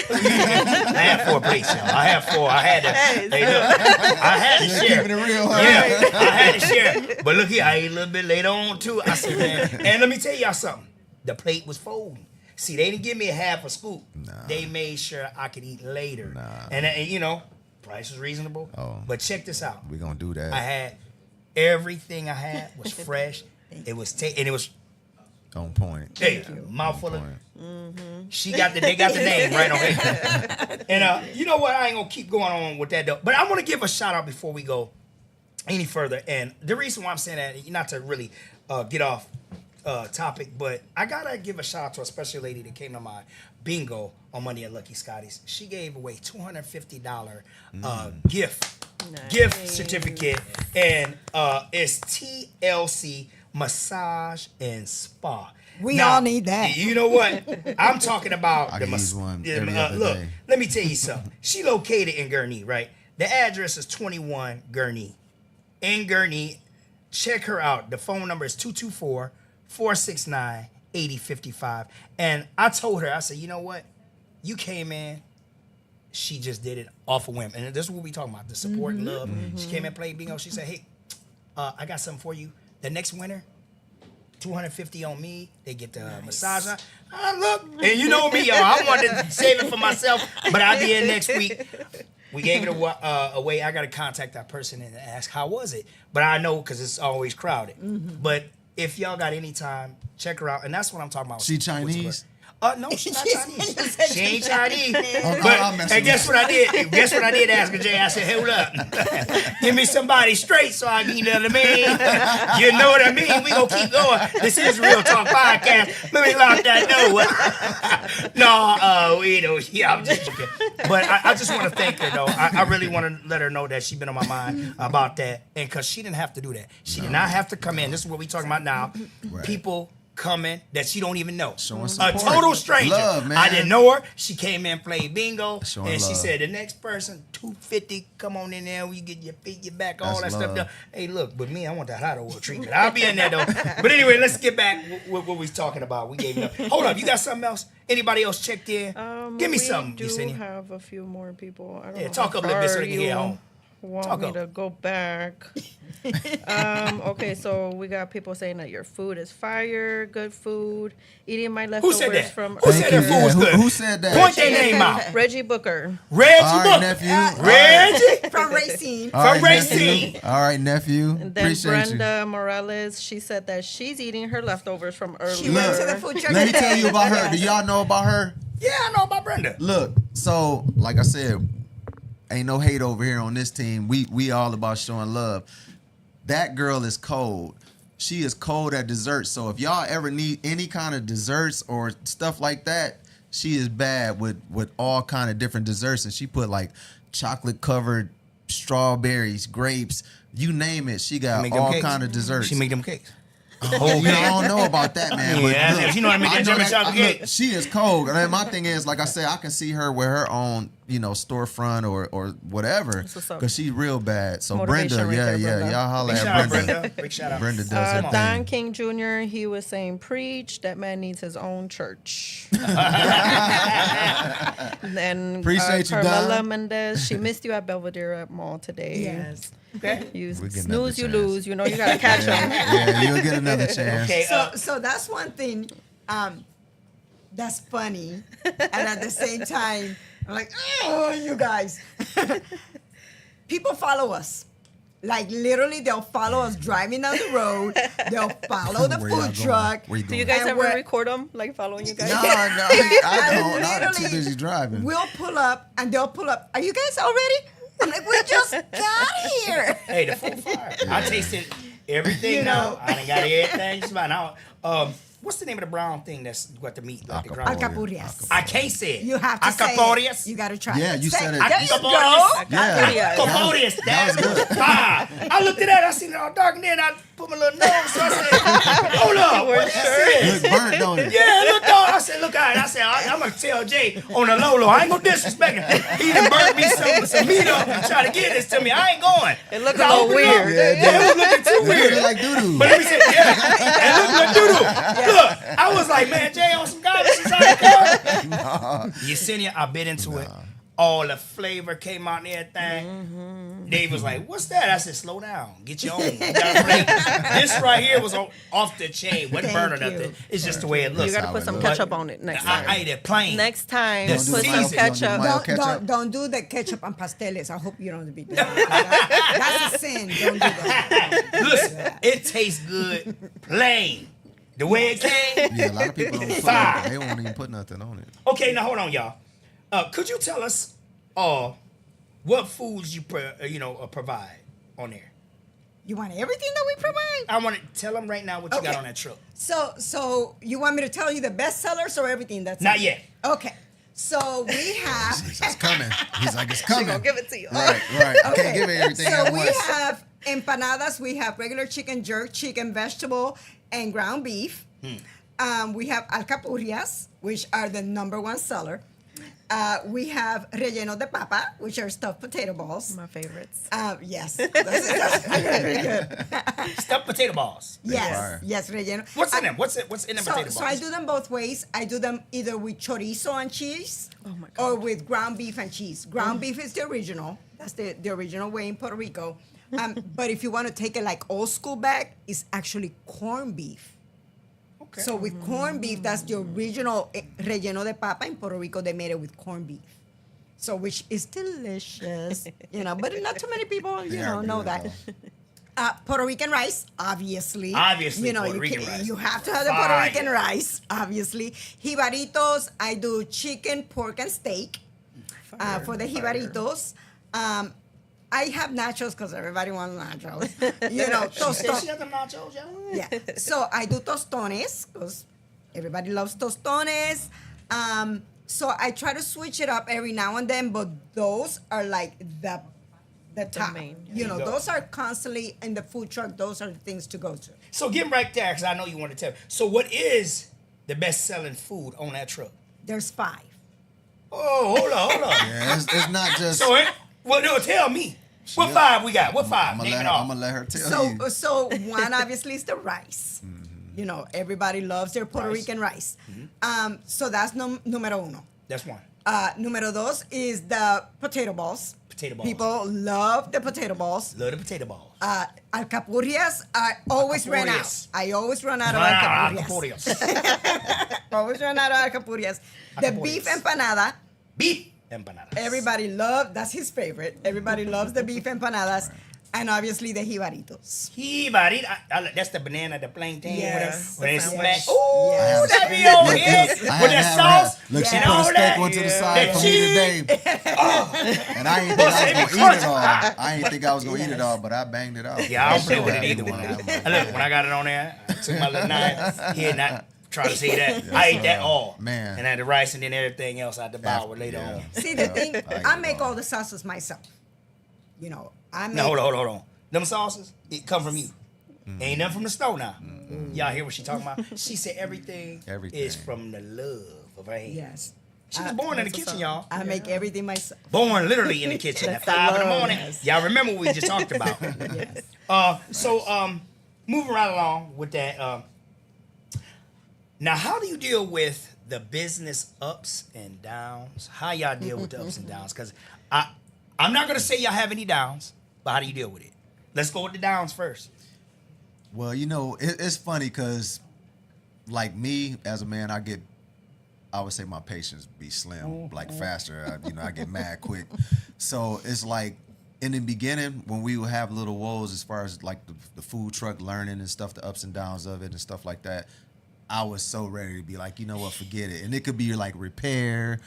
Speaker 2: had 4 plates, y'all. I had 4. I had to. Hey, look, I had to
Speaker 4: You're
Speaker 2: share.
Speaker 4: keeping it real, huh?
Speaker 2: Yeah, I had to share. But look here, I ate a little bit later on too. I said, man, and let me tell y'all something. The plate was folding. See, they didn't give me a half a scoop.
Speaker 4: Nah.
Speaker 2: They made sure I could eat later.
Speaker 4: Nah.
Speaker 2: And you know, price was reasonable.
Speaker 4: Oh.
Speaker 2: But check this out.
Speaker 4: We gonna do that
Speaker 2: I had everything I had was fresh. It was and it was
Speaker 4: on point.
Speaker 2: hey, mouthful of. They got the name right on it. And you know what? I ain't gonna keep going on with that though. But I want to give a shout out before we go any further. And the reason why I'm saying that, not to really get off topic, but I gotta give a shout out to a special lady that came to my bingo on Monday at Lucky Scotty's. She gave away $250 gift certificate, and it's TLC Massage and Spa.
Speaker 3: We
Speaker 2: Now,
Speaker 3: all need that.
Speaker 2: You know what? I'm talking about
Speaker 4: I can use one every other
Speaker 2: look,
Speaker 4: day.
Speaker 2: let me tell you something. She located in Gurnee, right? The address is 21 Gurnee. In Gurnee, check her out. The phone number is 224-469-8055. And I told her, I said, you know what? You came in. She just did it off a whim. And this is what we talking about, the support and love. She came in, played bingo. She said, hey, I got something for you. The next winner, $250 on me. They get the massage. Look, and you know me, y'all. I wanted to save it for myself, but I'll be in next week. We gave it away. I got to contact that person and ask, how was it? But I know because it's always crowded. But if y'all got any time, check her out. And that's what I'm talking about.
Speaker 4: She Chinese?
Speaker 2: No, she's not Chinese. She ain't Chinese.
Speaker 4: I'm
Speaker 2: But
Speaker 4: messing
Speaker 2: and guess
Speaker 4: with
Speaker 2: what I did? Guess what I did, Ask her, Jay? I said, hold up. Give me somebody straight so I can, you know what I mean? You know what I mean? We gonna keep going. This is Real Talk Podcast. Let me lock that door. Yeah, I'm just joking. But I just want to thank her, though. I really want to let her know that she's been on my mind about that. And because she didn't have to do that. She did not have to come in. This is what we talking about now.
Speaker 4: Right.
Speaker 2: People coming that she don't even know.
Speaker 4: Showing
Speaker 2: A
Speaker 4: support.
Speaker 2: total stranger.
Speaker 4: Love, man.
Speaker 2: I didn't know her. She came in, played bingo,
Speaker 4: Showing
Speaker 2: and she
Speaker 4: love.
Speaker 2: said, the next person, $250, come on in there, we get your feet, your back, all
Speaker 4: That's
Speaker 2: that stuff
Speaker 4: love.
Speaker 2: done. Hey, look, but me, I want that hot oil treatment. I'll be in there, though. But anyway, let's get back with what we was talking about. We gave it up. Hold up, you got something else? Anybody else checked in? Give me something,
Speaker 5: We do
Speaker 2: Yesenia.
Speaker 5: have a few more people. I don't
Speaker 2: Yeah,
Speaker 5: know
Speaker 2: talk
Speaker 5: how
Speaker 2: up a little bit so
Speaker 5: far
Speaker 2: they can
Speaker 5: you
Speaker 2: get home.
Speaker 5: Want
Speaker 2: Talk
Speaker 5: me
Speaker 2: up.
Speaker 5: to go back? Okay, so we got people saying that your food is fire, good food. Eating my
Speaker 2: Who
Speaker 5: leftovers
Speaker 2: said that?
Speaker 5: from
Speaker 2: Who said
Speaker 5: earlier.
Speaker 2: that food was good?
Speaker 4: Who said that?
Speaker 2: Point their name out.
Speaker 5: Reggie Booker.
Speaker 2: Reggie
Speaker 4: All right,
Speaker 2: Booker.
Speaker 4: nephew.
Speaker 2: Reggie.
Speaker 3: From Racine.
Speaker 4: All right,
Speaker 2: From Racine.
Speaker 4: nephew. All right, nephew.
Speaker 5: And then
Speaker 4: Appreciate
Speaker 5: Brenda Morales, she said that she's eating her leftovers from earlier.
Speaker 3: She went to the food
Speaker 4: you.
Speaker 3: truck.
Speaker 4: Let me tell you about her. Do y'all know about her?
Speaker 2: Yeah, I know about Brenda.
Speaker 4: Look, so like I said, ain't no hate over here on this team. We all about showing love. That girl is cold. She is cold at desserts. So if y'all ever need any kind of desserts or stuff like that, she is bad with all kind of different desserts. And she put like chocolate covered strawberries, grapes, you name it. She got
Speaker 2: Make them
Speaker 4: all
Speaker 2: cakes.
Speaker 4: kind of desserts.
Speaker 2: She make them cakes.
Speaker 4: Oh, you know, I don't know about that, man. But
Speaker 2: Yeah,
Speaker 4: look,
Speaker 2: you know what I mean? That
Speaker 4: know
Speaker 2: German chocolate
Speaker 4: look,
Speaker 2: cake.
Speaker 4: she is cold. And my thing is, like I said, I can see her with her own, storefront or whatever,
Speaker 5: That's what's up.
Speaker 4: because she's real bad. So
Speaker 5: Motivation
Speaker 4: Brenda,
Speaker 5: right there, Brenda.
Speaker 4: y'all holla
Speaker 2: Big shout
Speaker 4: at
Speaker 2: out,
Speaker 4: Brenda.
Speaker 2: Brenda. Big shout out.
Speaker 4: Brenda does her
Speaker 5: Don
Speaker 4: thing.
Speaker 5: King Jr., he was saying, preach, that man needs his own church. And
Speaker 4: Appreciate you,
Speaker 5: Carmela
Speaker 4: Don.
Speaker 5: Mendez, she missed you at Belvedere Mall today.
Speaker 3: Yes.
Speaker 2: Okay.
Speaker 5: You
Speaker 4: We get
Speaker 5: snooze, you
Speaker 4: another chance.
Speaker 5: lose. You know you got to catch them.
Speaker 4: Yeah, you'll get another chance.
Speaker 2: Okay.
Speaker 3: So that's one thing that's funny, and at the same time, I'm like, oh, you guys. People follow us. Like literally, they'll follow us driving down the road. They'll follow the
Speaker 4: Where y'all
Speaker 3: food
Speaker 4: going?
Speaker 3: truck.
Speaker 4: Where you
Speaker 5: Do
Speaker 4: going?
Speaker 5: you guys
Speaker 3: And
Speaker 5: ever
Speaker 3: we're-
Speaker 5: record them, like following you guys?
Speaker 4: No, I don't. I'm too
Speaker 3: Literally,
Speaker 4: busy driving.
Speaker 3: We'll pull up, and they'll pull up. Are you guys all ready? I'm like, we just got here.
Speaker 2: Hey, the food fire. I tasted everything
Speaker 3: You
Speaker 2: now.
Speaker 3: know.
Speaker 2: I done got everything just about now. What's the name of the brown thing that's got the meat like the ground?
Speaker 3: Alcapurrias.
Speaker 2: I can't say it.
Speaker 3: You have to say
Speaker 2: Alcapurrias?
Speaker 3: it. You got to try
Speaker 4: Yeah,
Speaker 3: it.
Speaker 4: you
Speaker 3: Say
Speaker 4: said it.
Speaker 3: There you
Speaker 2: Alcapurrias.
Speaker 3: go.
Speaker 4: Yeah.
Speaker 2: Alcapurrias.
Speaker 4: That was good.
Speaker 2: I looked at that. I seen it all dark, and then I put my little nose. So I said, "Hold up, what is this?"
Speaker 4: Look burnt, don't it?
Speaker 2: Yeah, look, dog. I said, look, all right. I said, I'm gonna tell Jay on the low. I ain't gonna disrespect him. He done burnt me some meat up and try to get this to me. I ain't going.
Speaker 5: It looked a
Speaker 2: I
Speaker 5: little
Speaker 2: opened it up.
Speaker 5: weird.
Speaker 2: Yeah, it was looking too
Speaker 4: It
Speaker 2: weird.
Speaker 4: looked like doo-doo.
Speaker 2: But let me say, yeah, it looked like doo-doo. Look, I was like, man, Jay on some garbage inside the car. Yesenia, I bit into it. all the flavor came out and everything. Dave was like, "What's that?" I said, "Slow down, get your own." You gotta play. This right here was off the chain, wasn't
Speaker 3: Thank
Speaker 2: burning
Speaker 3: you.
Speaker 2: nothing. It's just the way it looks.
Speaker 5: You got to
Speaker 4: how
Speaker 5: put
Speaker 4: it
Speaker 5: some
Speaker 4: looks.
Speaker 5: ketchup on it next time.
Speaker 2: I ate it plain.
Speaker 5: Next time,
Speaker 2: The
Speaker 5: put some
Speaker 2: season.
Speaker 5: ketchup.
Speaker 4: Mayo ketchup?
Speaker 3: Don't do the ketchup on pasteles. I hope you don't be doing that. That's a sin. Don't do that.
Speaker 2: Listen, it tastes good plain. The way it came.
Speaker 4: Yeah, a lot of people don't put
Speaker 2: Fire.
Speaker 4: nothing. They won't even put nothing on it.
Speaker 2: Okay, now hold on, y'all. Could you tell us what foods you provide on there?
Speaker 3: You want everything that we provide?
Speaker 2: I want to tell them right now what you got
Speaker 3: Okay.
Speaker 2: on that truck.
Speaker 3: So you want me to tell you the best sellers or everything that's
Speaker 2: Not yet.
Speaker 3: Okay. So we have
Speaker 4: It's coming. He's like, it's coming.
Speaker 5: Gonna give it to you.
Speaker 4: Right. I can't give it everything
Speaker 3: So
Speaker 4: at
Speaker 3: we
Speaker 4: once.
Speaker 3: have empanadas. We have regular chicken, jerk chicken, vegetable, and ground beef. We have alcapurrias, which are the #1 seller. We have relleno de papa, which are stuffed potato balls.
Speaker 5: My favorites.
Speaker 3: Yes. That's very good.
Speaker 2: Stuffed potato balls.
Speaker 3: Yes.
Speaker 4: Fire.
Speaker 3: Yes, relleno.
Speaker 2: What's in them? What's in the potato balls?
Speaker 3: So I do them both ways. I do them either with chorizo and cheese
Speaker 5: Oh my
Speaker 3: or
Speaker 5: God.
Speaker 3: with ground beef and cheese. Ground beef is the original. That's the original way in Puerto Rico. But if you want to take it like old school back, it's actually corned beef.
Speaker 2: Okay.
Speaker 3: So with corned beef, that's the original relleno de papa. In Puerto Rico, they made it with corned beef. So which is delicious, but not too many people, know that. Puerto Rican rice, obviously.
Speaker 2: Obviously, Puerto Rican rice.
Speaker 3: You have to have the
Speaker 2: Fire.
Speaker 3: Puerto Rican rice, obviously. Jibaritos, I do chicken, pork, and steak for the jibaritos. I have nachos because everybody wants nachos.
Speaker 2: She got them nachos, y'all?
Speaker 3: Yeah. So I do tostones because everybody loves tostones. So I try to switch it up every now and then, but those are like the top.
Speaker 5: main.
Speaker 2: you go.
Speaker 3: Those are constantly in the food truck. Those are the things to go to.
Speaker 2: So get right there, because I know you want to tell. So what is the best-selling food on that truck?
Speaker 3: There's 5.
Speaker 2: Oh, hold on.
Speaker 4: Yeah, it's not just.
Speaker 2: No, tell me. What 5 we got? What 5?
Speaker 4: I'm
Speaker 2: Name it
Speaker 4: gonna
Speaker 2: off.
Speaker 4: let her tell you.
Speaker 3: So one obviously is the rice. Everybody loves their Puerto
Speaker 2: Rice.
Speaker 3: Rican rice. So that's número uno.
Speaker 2: That's one.
Speaker 3: Número dos is the potato balls.
Speaker 2: Potato balls.
Speaker 3: People love the potato balls.
Speaker 2: Love the potato balls.
Speaker 3: Alcapurrias, I always run out.
Speaker 2: Alcapurrias.
Speaker 3: I always run out of alcapurrias. Always run out of alcapurrias. The beef
Speaker 2: Alcapurrias.
Speaker 3: empanada.
Speaker 2: Beef empanadas.
Speaker 3: Everybody that's his favorite. Everybody loves the beef empanadas. And obviously the jibaritos.
Speaker 2: That's the banana, the plantain,
Speaker 3: Yes.
Speaker 2: whatever. When it's
Speaker 5: Yes.
Speaker 2: smashed. Ooh,
Speaker 3: Yes.
Speaker 2: that be on
Speaker 4: Look,
Speaker 2: here.
Speaker 4: look, I
Speaker 2: With
Speaker 4: had to
Speaker 2: that
Speaker 4: have her.
Speaker 2: sauce
Speaker 4: Look, she
Speaker 2: and
Speaker 4: put a
Speaker 2: all
Speaker 4: steak
Speaker 2: that.
Speaker 4: onto the side
Speaker 2: The
Speaker 4: for me
Speaker 2: cheese.
Speaker 4: today. And I ain't think I was gonna eat it all. I ain't think I was gonna eat it all, but I banged it out.
Speaker 2: Yeah, I don't play with it
Speaker 4: Yeah,
Speaker 2: either.
Speaker 4: you
Speaker 2: When
Speaker 4: want
Speaker 2: I got it on there, I took my little knife here and I try to see that. I ate that all.
Speaker 4: Man.
Speaker 2: And I had the rice and then everything else I devoured later
Speaker 4: Yeah.
Speaker 2: on.
Speaker 3: See, the thing,
Speaker 4: I
Speaker 3: I
Speaker 4: get
Speaker 3: make
Speaker 4: it
Speaker 3: all the sauces myself. I make.
Speaker 2: Now, hold on. Them sauces, it come from you. Ain't nothing from the store now. Y'all hear what she talking about? She said everything is from the love of her hand.
Speaker 3: Yes.
Speaker 2: She was born in the kitchen, y'all.
Speaker 3: I make everything myself.
Speaker 2: Born literally in the kitchen at 5 in the morning.
Speaker 3: Yes.
Speaker 2: Y'all remember what we just talked about.
Speaker 3: Yes.
Speaker 2: So moving right along with that. Now, how do you deal with the business ups and downs? How y'all deal with the ups and downs? Because I'm not gonna say y'all have any downs, but how do you deal with it? Let's go with the downs first.
Speaker 4: Well, it's funny because, like me as a man, I would say my patience be slim, like faster. I get mad quick. So it's like in the beginning when we would have little woes as far as like the food truck learning and stuff, the ups and downs of it and stuff like that. I was so ready to be like, you know what, forget it. And it could be like repair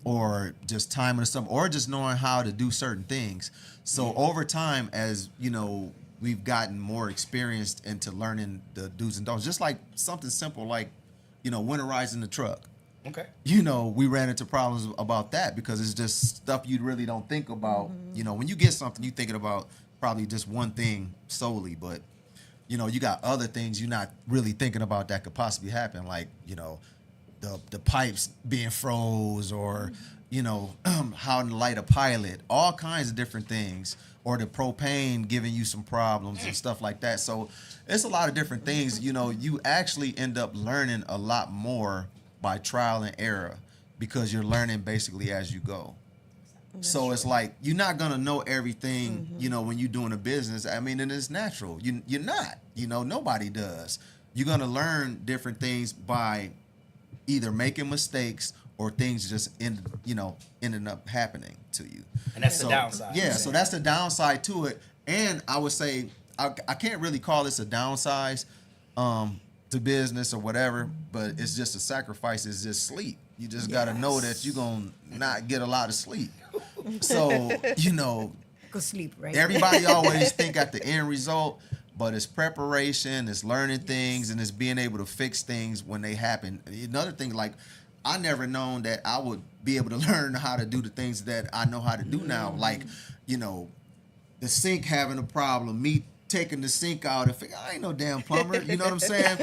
Speaker 4: or just timing or something, or just knowing how to do certain things. So over time, as we've gotten more experienced into learning the do's and don'ts, just like something simple like, winterizing the truck.
Speaker 2: Okay.
Speaker 4: We ran into problems about that because it's just stuff you really don't think about. When you get something, you're thinking about probably just one thing solely, but you got other things you're not really thinking about that could possibly happen, like, the pipes being froze or, how to light a pilot, all kinds of different things, or the propane giving you some problems and stuff like that. So it's a lot of different things. You actually end up learning a lot more by trial and error because you're learning basically as you go. So it's like you're not gonna know everything, when you're doing a business. I mean, and it's natural. You're not. Nobody does. You're gonna learn different things by either making mistakes or things just ending up happening to you.
Speaker 2: And that's the downside.
Speaker 4: Yeah, so that's the downside to it. And I would say I can't really call this a downside to business or whatever, but it's just a sacrifice. It's just sleep. You just got to know that you're going to not get a lot of sleep. So,
Speaker 3: Go sleep, right?
Speaker 4: everybody always think at the end result, but it's preparation, it's learning things, and it's being able to fix things when they happen. Another thing, like, I never known that I would be able to learn how to do the things that I know how to do now. Like, the sink having a problem, me taking the sink out and figure, I ain't no damn plumber, you know what I'm saying?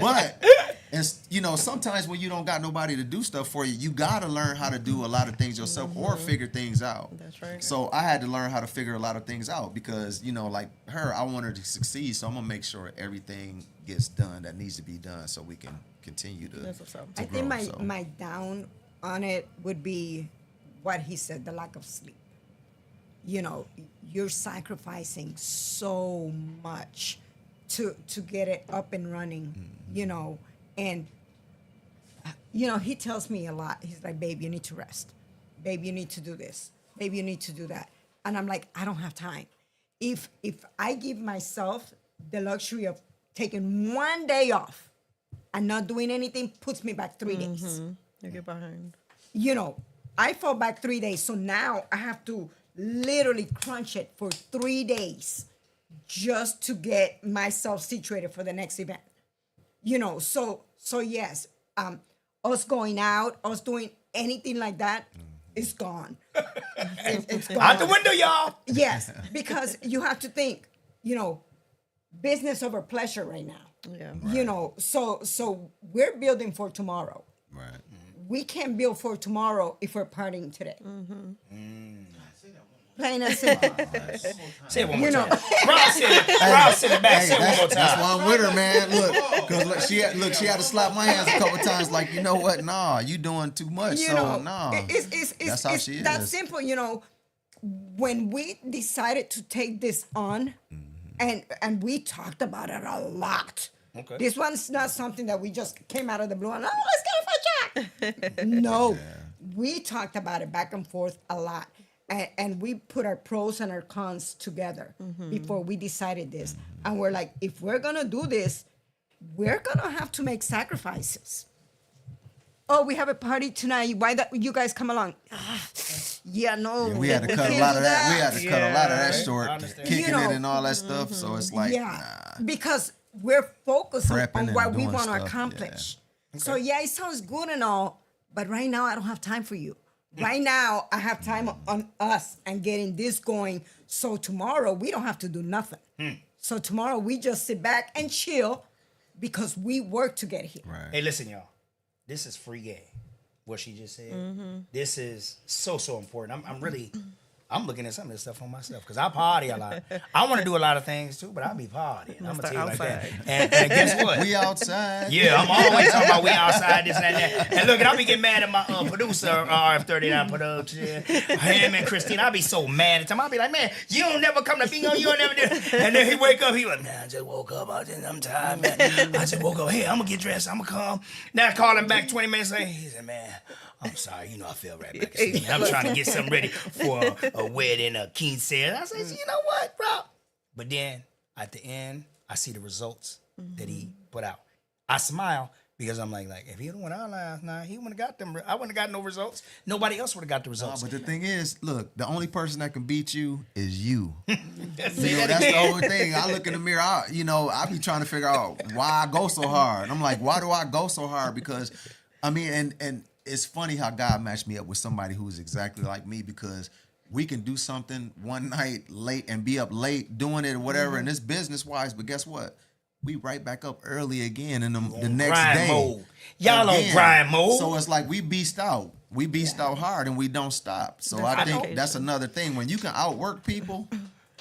Speaker 4: But it's, sometimes when you don't got nobody to do stuff for you, you gotta learn how to do a lot of things yourself or figure things out.
Speaker 5: That's right.
Speaker 4: So I had to learn how to figure a lot of things out because, like her, I want her to succeed, so I'm gonna make sure everything gets done that needs to be done so we can continue to,
Speaker 5: That's what's up.
Speaker 3: I
Speaker 4: grow,
Speaker 3: think
Speaker 4: so.
Speaker 3: my down on it would be what he said, the lack of sleep. You're sacrificing so much to get it up and running, and he tells me a lot. He's like, babe, you need to rest. Babe, you need to do this. Babe, you need to do that. And I'm like, I don't have time. If I give myself the luxury of taking one day off and not doing anything, puts me back 3 days.
Speaker 5: You get behind.
Speaker 3: I fall back 3 days. So now I have to literally crunch it for 3 days just to get myself situated for the next event. So yes, us going out, us doing anything like that is gone. It's gone.
Speaker 2: Out the window, y'all.
Speaker 3: Yes, because you have to think, business over pleasure right now.
Speaker 5: Yeah.
Speaker 3: So we're building for tomorrow.
Speaker 4: Right.
Speaker 3: We can't build for tomorrow if we're partying today. Plain and simple.
Speaker 2: Say it one more
Speaker 3: You know.
Speaker 2: time. Rob said it back. Say it one more
Speaker 4: That's
Speaker 2: time.
Speaker 4: why I'm with her, man. Look, because she had to slap my hands a couple times. Like, you know what? Nah, you doing too much. Nah. That's how she is.
Speaker 3: That's simple. When we decided to take this on, and we talked about it a lot.
Speaker 2: Okay.
Speaker 3: This one's not something that we just came out of the blue and let's get it for Jack. No, we talked about it back and forth a lot. And we put our pros and our cons together before we decided this. And we're like, if we're going to do this, we're going to have to make sacrifices. Oh, we have a party tonight. Why don't you guys come along? Yeah, no.
Speaker 4: Yeah, we had to cut a
Speaker 3: can't
Speaker 4: lot
Speaker 3: do
Speaker 4: of that. We had to cut a lot of that
Speaker 2: I
Speaker 4: short,
Speaker 2: understand.
Speaker 4: kicking
Speaker 3: You know,
Speaker 4: it and all that stuff. So it's like,
Speaker 3: Yeah,
Speaker 4: nah.
Speaker 3: because we're focused on
Speaker 4: Prepping
Speaker 3: what
Speaker 4: and
Speaker 3: we
Speaker 4: doing
Speaker 3: want to
Speaker 4: stuff,
Speaker 3: accomplish. So yeah, it sounds good and all, but right now I don't have time for you. Right now I have time on us and getting this going. So tomorrow we don't have to do nothing. So tomorrow we just sit back and chill because we work to get here.
Speaker 4: Right.
Speaker 2: Hey, listen, y'all. This is free game. What she just said. This is so important. I'm looking at some of this stuff on myself because I party a lot. I want to do a lot of things too, but I be partying. I'm gonna tell you like that. And guess what?
Speaker 4: We outside.
Speaker 2: Yeah, I'm always talking about we outside, this and that. And look, I'll be getting mad at my producer, RF39 production, him and Christine. I'll be so mad at him. I'll be like, man, you don't never come to bingo, you don't never do. And then he wake up, he like, man, I just woke up. I'm tired, man. I just woke up. Hey, I'm gonna get dressed. I'm gonna come. Now I call him back 20 minutes later. He said, man, I'm sorry, I feel right back. I'm trying to get something ready for a wedding, a quinceañera. I said, you know what, bro? But then at the end, I see the results that he put out. I smile because I'm like if he went out last night, he wouldn't have got them. I wouldn't have got no results. Nobody else would have got the results.
Speaker 4: But the thing is, look, the only person that can beat you is you.
Speaker 2: That's
Speaker 4: That's the only thing. I look in the mirror, I be trying to figure out why I go so hard. I'm like, why do I go so hard? Because, and it's funny how God matched me up with somebody who's exactly like me because we can do something one night late and be up late doing it or whatever, and it's business-wise, but guess what? We right back up early again in the next
Speaker 2: grind
Speaker 4: day.
Speaker 2: mode. Y'all
Speaker 4: Again.
Speaker 2: on grind mode.
Speaker 4: So it's like we beast out. We beast out hard and we don't stop. So I think that's another thing. When you can outwork people,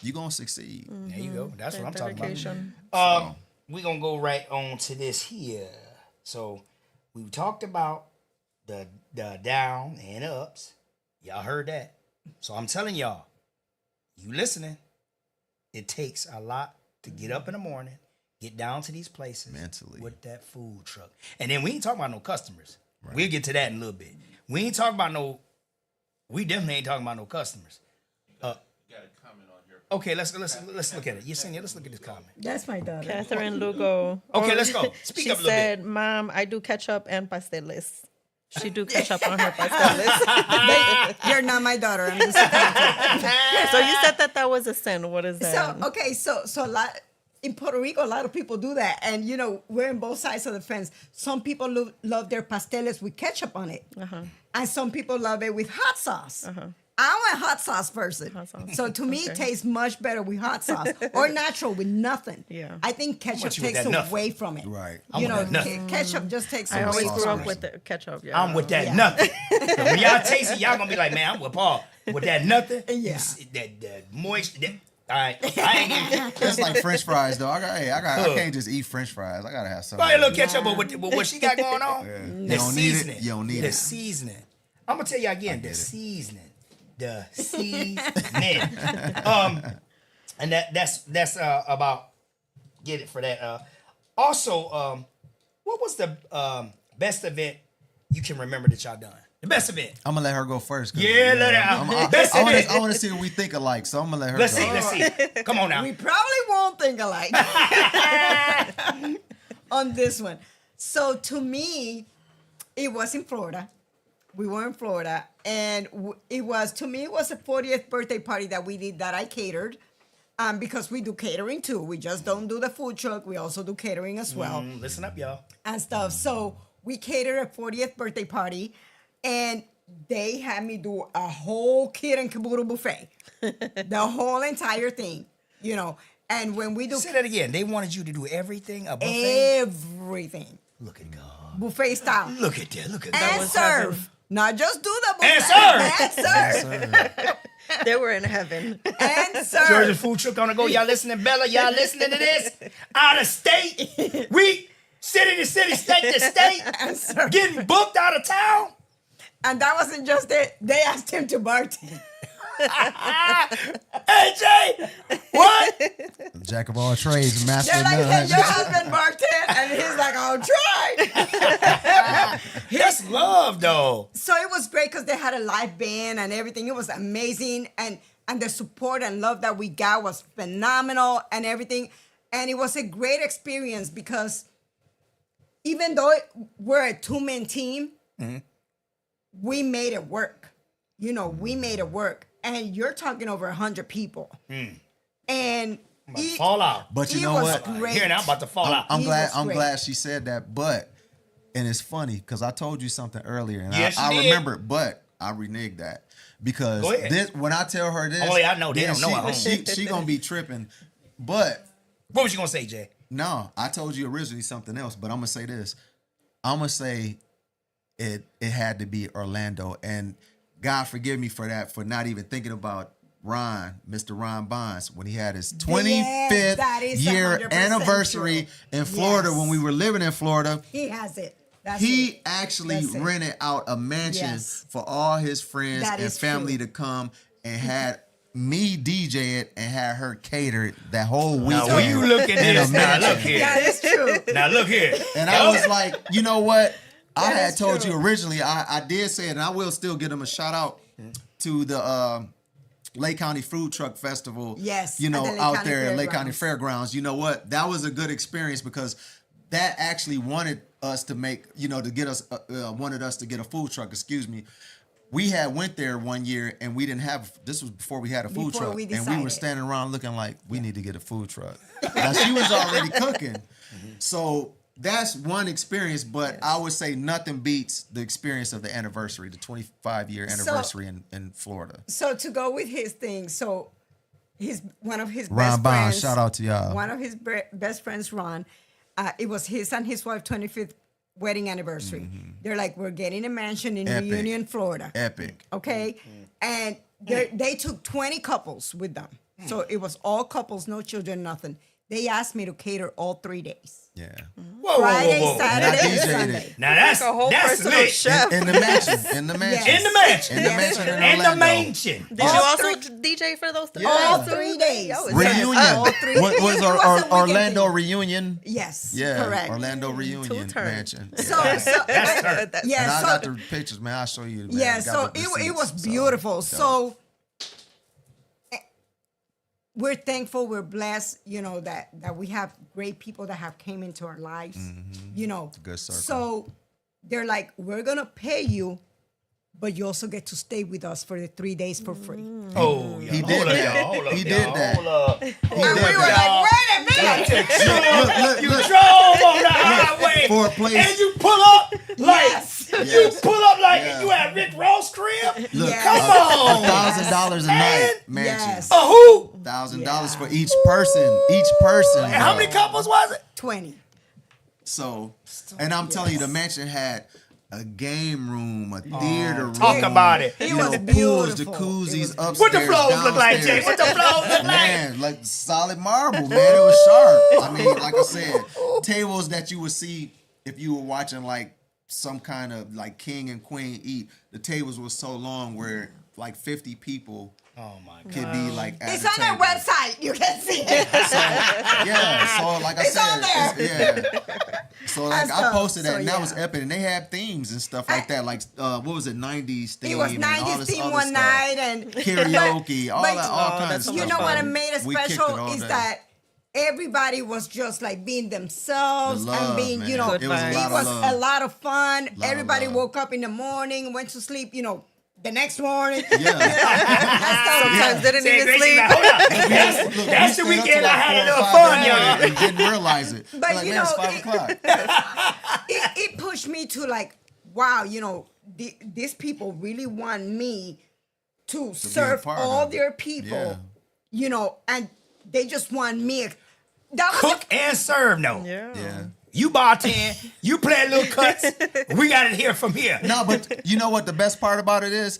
Speaker 4: you're going to succeed.
Speaker 2: There you go. That's what I'm talking
Speaker 5: Dedication.
Speaker 2: about. We're going to go right on to this here. So we talked about the down and ups. Y'all heard that. So I'm telling y'all, you listening, it takes a lot to get up in the morning, get down to these places
Speaker 4: Mentally.
Speaker 2: with that food truck. And then we ain't talking about no customers. Right. We'll get to that in a little bit. We definitely ain't talking about no customers. Okay, let's look at it. Yesenia, let's look at this comment.
Speaker 3: That's my daughter.
Speaker 5: Catherine Lugo.
Speaker 2: Okay, let's go. Speak up a little
Speaker 5: She said,
Speaker 2: bit.
Speaker 5: Mom, I do ketchup and pasteles. She do ketchup on her pasteles.
Speaker 3: You're not my daughter. I'm just
Speaker 5: So you said that was a sin. What is that?
Speaker 3: So okay, so a lot in Puerto Rico, a lot of people do that, and you know we're on both sides of the fence. Some people love their pasteles with ketchup on it, and some people love it with hot sauce. I'm a hot sauce person, so to me it tastes much better with hot sauce or natural with nothing.
Speaker 5: Yeah,
Speaker 3: I think ketchup
Speaker 2: you with
Speaker 3: takes
Speaker 2: that
Speaker 3: away
Speaker 2: nothing.
Speaker 3: from it.
Speaker 4: Right.
Speaker 3: You know,
Speaker 2: nothing.
Speaker 3: ketchup just takes
Speaker 5: I
Speaker 3: away
Speaker 5: always
Speaker 3: from
Speaker 5: grew up
Speaker 3: it.
Speaker 5: with the ketchup. Yeah,
Speaker 2: I'm with that
Speaker 3: Yeah.
Speaker 2: nothing. When y'all taste it, y'all gonna be like, man, I'm with Paul. With that nothing,
Speaker 3: Yeah.
Speaker 2: that moist. All right, I ain't getting.
Speaker 4: It's like French fries, though. I can't just eat French fries. I gotta have something.
Speaker 2: Probably a little ketchup, but with what she got going on,
Speaker 4: You
Speaker 2: the
Speaker 4: don't need it.
Speaker 2: seasoning.
Speaker 4: You don't need
Speaker 2: the
Speaker 4: it.
Speaker 2: seasoning. I'm gonna tell you again, the
Speaker 4: it.
Speaker 2: seasoning. The seasoning. And that's about get it for that. Also, what was the best event you can remember that y'all done? The best event.
Speaker 4: I'm gonna let her go first. 'Cause,
Speaker 2: Yeah, let her. Best event.
Speaker 4: I want to see if we think alike, so I'm gonna let her
Speaker 2: Let's
Speaker 4: go.
Speaker 2: see. Let's see. Come on now.
Speaker 3: We probably won't think alike on this one. So to me, it was in Florida. We were in Florida, and it was a 40th birthday party that we did that I catered, because we do catering too. We just don't do the food truck. We also do catering as well
Speaker 2: Listen up, y'all.
Speaker 3: and stuff. So we catered a 40th birthday party, and they had me do a whole kid and caboodle buffet, the whole entire thing, you know. And when we do
Speaker 2: Say that again. They wanted you to do everything, a buffet.
Speaker 3: everything,
Speaker 2: Look at God.
Speaker 3: buffet style,
Speaker 2: Look at that. Look at that.
Speaker 3: and serve, not just do the buffet,
Speaker 2: And serve.
Speaker 3: and serve,
Speaker 5: they were in heaven.
Speaker 3: and serve.
Speaker 2: Georgia food truck on the go. Y'all listening, Bella? Y'all listening to this? Out of state, we city to city, state to state, getting booked out of town.
Speaker 3: And that wasn't just it. They asked him to bartend.
Speaker 2: Hey Jay, what?
Speaker 4: Jack of all trades, master
Speaker 3: They're
Speaker 4: of
Speaker 3: like,
Speaker 4: none.
Speaker 3: "Can your husband bartend?" And he's like, "I'll try."
Speaker 2: That's love, though.
Speaker 3: So it was great because they had a live band and everything. It was amazing, and the support and love that we got was phenomenal and everything. And it was a great experience because even though we're a two-man team, we made it work. You know, we made it work. And you're talking over 100 people. And it,
Speaker 2: Fall out.
Speaker 4: But you
Speaker 3: it
Speaker 4: know
Speaker 3: was
Speaker 4: what?
Speaker 3: great.
Speaker 2: Here now, I'm about to fall out.
Speaker 4: I'm
Speaker 3: He
Speaker 4: glad.
Speaker 3: was
Speaker 4: I'm
Speaker 3: great.
Speaker 4: glad she said that. But and it's funny because I told you something earlier, and
Speaker 2: Yes, you
Speaker 4: I
Speaker 2: did.
Speaker 4: remember. But I reneged that because
Speaker 2: Go ahead.
Speaker 4: this when I tell her this,
Speaker 2: Only I know. They
Speaker 4: then
Speaker 2: don't know at home.
Speaker 4: she gonna be tripping. But
Speaker 2: What was you gonna say, Jay?
Speaker 4: no, I told you originally something else. But I'm gonna say this. I'm gonna say it had to be Orlando, and God forgive me for that, for not even thinking about Mr. Ron Bonds, when he had his 25th
Speaker 3: that is
Speaker 4: year
Speaker 3: 100%
Speaker 4: anniversary
Speaker 3: true.
Speaker 4: in Florida
Speaker 3: Yes.
Speaker 4: when we were living in Florida.
Speaker 3: he has it. That's
Speaker 4: He
Speaker 3: it.
Speaker 4: actually
Speaker 3: That's it.
Speaker 4: rented out a mansion
Speaker 3: Yes.
Speaker 4: for all his friends
Speaker 3: That
Speaker 4: and
Speaker 3: is
Speaker 4: family
Speaker 3: true.
Speaker 4: to come, and had me DJ it and had her cater it that whole weekend.
Speaker 2: Now, when you look at
Speaker 4: in a
Speaker 2: this, now
Speaker 4: mansion.
Speaker 2: look here.
Speaker 3: That is true.
Speaker 2: Now look here.
Speaker 4: And I was like, you know what? I
Speaker 3: That
Speaker 4: had
Speaker 3: is
Speaker 4: told
Speaker 3: true.
Speaker 4: you originally, I did say it, and I will still give them a shout out to the Lake County Food Truck Festival.
Speaker 3: Yes,
Speaker 4: You know,
Speaker 3: at the Lake
Speaker 4: out
Speaker 3: County
Speaker 4: there at Lake County
Speaker 3: Fairgrounds.
Speaker 4: Fairgrounds. You know what? That was a good experience because that actually wanted us to make, to get us, wanted us to get a food truck, excuse me. We had went there one year and we didn't have, this was before we had a food
Speaker 3: Before
Speaker 4: truck.
Speaker 3: we
Speaker 4: And we were
Speaker 3: decided.
Speaker 4: standing around looking like, we need to get a food truck. Now, she was already cooking. So that's one experience, but I would say nothing beats the experience of the anniversary, the 25-year anniversary in Florida.
Speaker 3: So to go with his thing, so one of his
Speaker 4: Ron
Speaker 3: best
Speaker 4: Bond,
Speaker 3: friends,
Speaker 4: shout out to y'all.
Speaker 3: One of his best friends, Ron, it was his and his wife 25th wedding anniversary. They're like, we're getting a mansion in
Speaker 4: Epic.
Speaker 3: Reunion, Florida.
Speaker 4: Epic.
Speaker 3: Okay, and they took 20 couples with them. So it was all couples, no children, nothing. they asked me to cater all 3 days.
Speaker 4: Yeah.
Speaker 2: Whoa,
Speaker 3: Friday,
Speaker 2: whoa, whoa, whoa.
Speaker 3: Saturday,
Speaker 4: And I
Speaker 3: and
Speaker 4: DJ'd
Speaker 3: Sunday.
Speaker 4: it.
Speaker 2: Now that's
Speaker 5: Like a whole personal
Speaker 2: lit.
Speaker 5: chef.
Speaker 4: In the mansion. In the mansion.
Speaker 3: Yes.
Speaker 2: In the mansion.
Speaker 4: In the
Speaker 3: Yes,
Speaker 4: mansion
Speaker 3: sir.
Speaker 4: in
Speaker 2: In the
Speaker 4: Orlando.
Speaker 2: mansion.
Speaker 5: Did you
Speaker 3: All
Speaker 5: also
Speaker 3: three-
Speaker 5: DJ for those 3
Speaker 4: Yeah.
Speaker 5: days?
Speaker 3: All 3 days.
Speaker 5: Yo, it's
Speaker 4: Reunion.
Speaker 3: All 3
Speaker 4: What was
Speaker 3: It was a weekend
Speaker 4: Orlando
Speaker 3: thing.
Speaker 4: reunion?
Speaker 3: Yes,
Speaker 4: Yeah,
Speaker 3: correct.
Speaker 4: Orlando reunion
Speaker 5: turns.
Speaker 4: mansion.
Speaker 3: So,
Speaker 4: Yeah.
Speaker 3: so
Speaker 2: That's her.
Speaker 3: yeah,
Speaker 4: And I
Speaker 3: so
Speaker 4: got the pictures, man. I'll show you. Man.
Speaker 3: yeah,
Speaker 4: Got
Speaker 3: so
Speaker 4: the
Speaker 3: it
Speaker 4: receipts,
Speaker 3: was
Speaker 4: so,
Speaker 3: beautiful.
Speaker 4: dope.
Speaker 3: So we're thankful, we're blessed, you know, that we have great people that have came into our lives, you know.
Speaker 4: Good circle.
Speaker 3: So they're like, we're gonna pay you, but you also get to stay with us for the 3 days for free.
Speaker 2: Oh,
Speaker 4: He
Speaker 2: y'all.
Speaker 4: did
Speaker 2: Hold up,
Speaker 4: that.
Speaker 2: y'all. Hold up,
Speaker 4: He
Speaker 2: y'all.
Speaker 4: did that.
Speaker 2: Hold up.
Speaker 3: And
Speaker 4: did
Speaker 3: we were
Speaker 4: that.
Speaker 3: like, wait a minute.
Speaker 2: You drove on the highway
Speaker 4: For a place-
Speaker 2: and you pull up like
Speaker 3: Yes.
Speaker 2: you
Speaker 4: Yes.
Speaker 2: pull up like
Speaker 4: Yeah.
Speaker 2: you at Rick Ross crib.
Speaker 4: Look,
Speaker 3: Yes.
Speaker 2: Come on.
Speaker 4: $1,000 a night mansion.
Speaker 3: Yes.
Speaker 2: A who?
Speaker 4: $1,000 for
Speaker 3: Yeah.
Speaker 4: each person. Each person.
Speaker 2: And how
Speaker 4: bro.
Speaker 2: many couples was it?
Speaker 3: 20.
Speaker 4: So, and I'm telling you, the mansion had a game room, a theater room.
Speaker 2: Talk about it.
Speaker 3: It
Speaker 4: You
Speaker 3: was
Speaker 4: know,
Speaker 3: beautiful.
Speaker 4: pools,
Speaker 3: It
Speaker 4: jacuzzies
Speaker 3: was
Speaker 4: upstairs.
Speaker 2: What the flows look like, Jay?
Speaker 4: downstairs.
Speaker 2: What the flows look like?
Speaker 4: Man, like solid marble, man. It was sharp. I mean, like I said, tables that you would see if you were watching like some kind of like king and queen eat. The tables were so long where like 50 people
Speaker 2: Oh my God.
Speaker 4: could be like at
Speaker 3: It's
Speaker 4: the
Speaker 3: on their
Speaker 4: table.
Speaker 3: website. You can see it.
Speaker 4: Yeah, so like I
Speaker 3: It's
Speaker 4: said,
Speaker 3: on there.
Speaker 4: yeah. So like
Speaker 3: And
Speaker 4: I
Speaker 3: so-
Speaker 4: posted that,
Speaker 3: so
Speaker 4: and that was
Speaker 3: yeah.
Speaker 4: epic. And they had themes and stuff like that, like what was it, 90s theme?
Speaker 3: It was
Speaker 4: and all
Speaker 3: 90s
Speaker 4: this
Speaker 3: theme
Speaker 4: other
Speaker 3: one
Speaker 4: stuff.
Speaker 3: night and
Speaker 4: Karaoke, all
Speaker 3: but
Speaker 4: that, all
Speaker 5: Oh,
Speaker 4: kinds
Speaker 5: that's
Speaker 4: of
Speaker 5: so
Speaker 3: you
Speaker 4: stuff.
Speaker 3: know what it
Speaker 5: fun.
Speaker 3: made it
Speaker 4: We kicked it
Speaker 3: special
Speaker 4: all
Speaker 3: is
Speaker 4: day.
Speaker 3: that everybody was just like being themselves
Speaker 4: The love,
Speaker 3: and being,
Speaker 4: man.
Speaker 3: you know,
Speaker 5: Good
Speaker 4: It was a
Speaker 5: vibes.
Speaker 4: lot
Speaker 3: it
Speaker 4: of
Speaker 3: was
Speaker 4: love.
Speaker 3: a lot of fun.
Speaker 4: of
Speaker 3: Everybody
Speaker 4: love.
Speaker 3: woke up in the morning, went to sleep, you know, the next morning.
Speaker 4: Yeah.
Speaker 5: Sometimes didn't
Speaker 2: Say,
Speaker 5: even
Speaker 2: Gracie,
Speaker 5: sleep.
Speaker 2: now, hold up.
Speaker 4: Look,
Speaker 2: That's
Speaker 4: we
Speaker 2: the
Speaker 4: stayed up
Speaker 2: weekend
Speaker 4: till
Speaker 2: I
Speaker 4: like
Speaker 2: had a
Speaker 4: 4 or
Speaker 2: little
Speaker 4: 5
Speaker 2: fun,
Speaker 4: in the
Speaker 2: y'all.
Speaker 4: morning and didn't realize it.
Speaker 3: But
Speaker 4: Like,
Speaker 3: you
Speaker 4: man, it's
Speaker 3: know,
Speaker 4: 5 o'clock.
Speaker 3: it pushed me to like, wow, you know, these people really want me to serve
Speaker 4: part
Speaker 3: all
Speaker 4: of it.
Speaker 3: their people,
Speaker 4: Yeah.
Speaker 3: you know, and they just want me. That was
Speaker 2: Cook and serve, no.
Speaker 4: Yeah.
Speaker 2: You bartend, you play little cuts. We got it here from here.
Speaker 4: No, but you know what the best part about it is?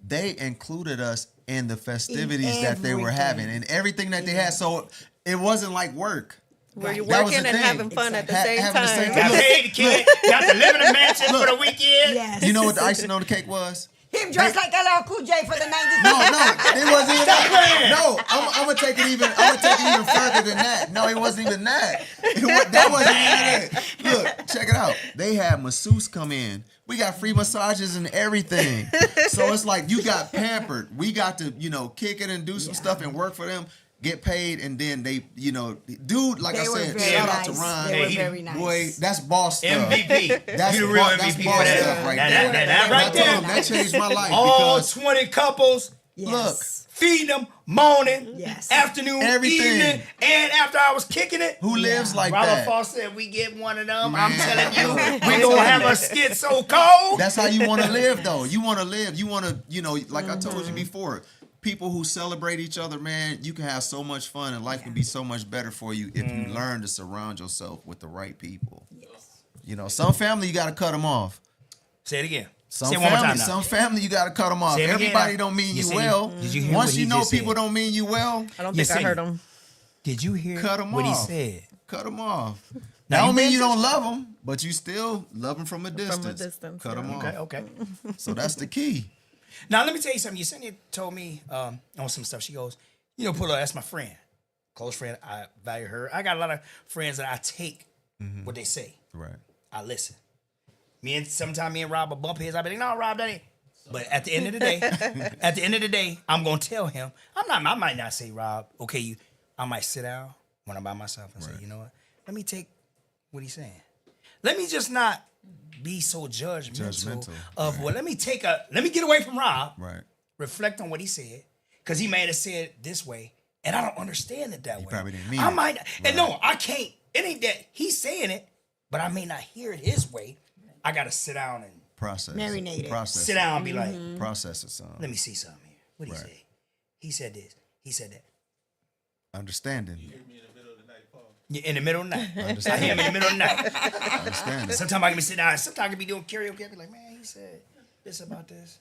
Speaker 4: They included us in the festivities that they were having and everything that they had. So it wasn't like work.
Speaker 5: Were you
Speaker 4: That was
Speaker 5: working
Speaker 4: the
Speaker 5: and
Speaker 4: thing.
Speaker 5: having fun at the
Speaker 4: Exactly.
Speaker 5: same
Speaker 4: Having the same
Speaker 5: time?
Speaker 2: Got
Speaker 4: Look,
Speaker 2: paid the kid, got to live in a mansion for the weekend.
Speaker 3: yes.
Speaker 4: You know what the icing on the cake was?
Speaker 3: Him dressed like LL Cool J for the 90s.
Speaker 4: No, it wasn't even
Speaker 2: Stop
Speaker 4: that.
Speaker 2: playing.
Speaker 4: No, I'm gonna take it even further than that. No, it wasn't even that. That wasn't even it. Look, check it out. They had masseuse come in. We got free massages and everything. So it's like you got pampered. We got to, you know, kick it and do some stuff and work for them, get paid, and then they, you know, dude, like
Speaker 3: They
Speaker 4: I
Speaker 3: were
Speaker 4: said,
Speaker 3: very
Speaker 4: shout out to
Speaker 3: nice.
Speaker 4: Ron.
Speaker 3: They were
Speaker 2: Hey,
Speaker 3: very nice.
Speaker 4: Boy, that's boss stuff.
Speaker 2: MVP.
Speaker 4: That's
Speaker 2: you the real
Speaker 4: boss- that's
Speaker 2: MVP
Speaker 4: boss
Speaker 2: for that.
Speaker 4: stuff right
Speaker 2: That-
Speaker 4: there.
Speaker 2: that- that
Speaker 4: And
Speaker 2: right
Speaker 4: I told
Speaker 2: there.
Speaker 4: him that changed my life
Speaker 2: All
Speaker 4: because
Speaker 2: 20 couples,
Speaker 3: Yes.
Speaker 2: feed them morning,
Speaker 3: Yes.
Speaker 2: afternoon,
Speaker 4: Everything.
Speaker 2: evening, and after I was kicking it.
Speaker 4: who lives like
Speaker 2: Robert
Speaker 4: that?
Speaker 2: Foss said we get one of them. I'm
Speaker 4: Man.
Speaker 2: telling you,
Speaker 4: I'm
Speaker 2: we gonna have
Speaker 4: telling
Speaker 2: a skit so cold.
Speaker 4: That's how you want to live, though. You want to live. You want to, you know, like I told you before, people who celebrate each other, man, you can have so much fun and life can be so much better for you if you learn to surround yourself with the right people. You know, some family, you got to cut them off.
Speaker 2: Say it again.
Speaker 4: Some
Speaker 2: Say it one more
Speaker 4: family,
Speaker 2: time now.
Speaker 4: some family, you got to cut them off.
Speaker 2: Say it again.
Speaker 4: Everybody don't mean you
Speaker 2: see-
Speaker 4: well.
Speaker 2: did you hear
Speaker 4: Once
Speaker 2: what
Speaker 4: you
Speaker 2: he
Speaker 4: know
Speaker 2: just
Speaker 4: people
Speaker 2: said?
Speaker 4: don't mean you well,
Speaker 5: I don't
Speaker 2: You
Speaker 5: think I
Speaker 2: see-
Speaker 5: heard him.
Speaker 2: Did you hear
Speaker 4: cut them
Speaker 2: what
Speaker 4: off.
Speaker 2: he said?
Speaker 4: Cut them off.
Speaker 2: Now,
Speaker 4: That
Speaker 2: you
Speaker 4: don't mean you
Speaker 2: mentioned-
Speaker 4: don't love them, but you still love them from a distance.
Speaker 5: distance,
Speaker 4: Cut them
Speaker 5: yeah.
Speaker 4: off.
Speaker 2: Okay, okay.
Speaker 4: So that's the key.
Speaker 2: Now let me tell you something. Yesenia told me on some stuff. She goes, you know, Pullo, that's my friend, close friend. I value her. I got a lot of friends that I take what they say.
Speaker 4: Right.
Speaker 2: I listen. Sometimes me and Rob will bump heads. I be like, no, Rob, that ain't. But at the end of the day, I'm gonna tell him. I might not say, Rob, okay, I might sit down when I'm by myself and say, you know what? Let me take what he's saying. Let me just not be so judgmental of what. Let me get away from Rob.
Speaker 4: Right.
Speaker 2: Reflect on what he said, because he may have said it this way, and I don't understand it that way.
Speaker 4: probably didn't mean
Speaker 2: I
Speaker 4: it.
Speaker 2: might, and no, I can't. It ain't that he's saying it, but I may not hear it his way. I gotta sit down and
Speaker 4: Process.
Speaker 3: Marinate it.
Speaker 4: Process.
Speaker 2: sit down and be like,
Speaker 4: Process it, son.
Speaker 2: let me see something here. What did he
Speaker 4: Right.
Speaker 2: say? He said this. He said that.
Speaker 4: Understanding.
Speaker 2: Yeah, in the middle of the night. I hear him in the middle of the night.
Speaker 4: Understanding.
Speaker 2: Sometimes I can be sitting down. Sometimes I can be doing karaoke. I be like, man, he said this about this.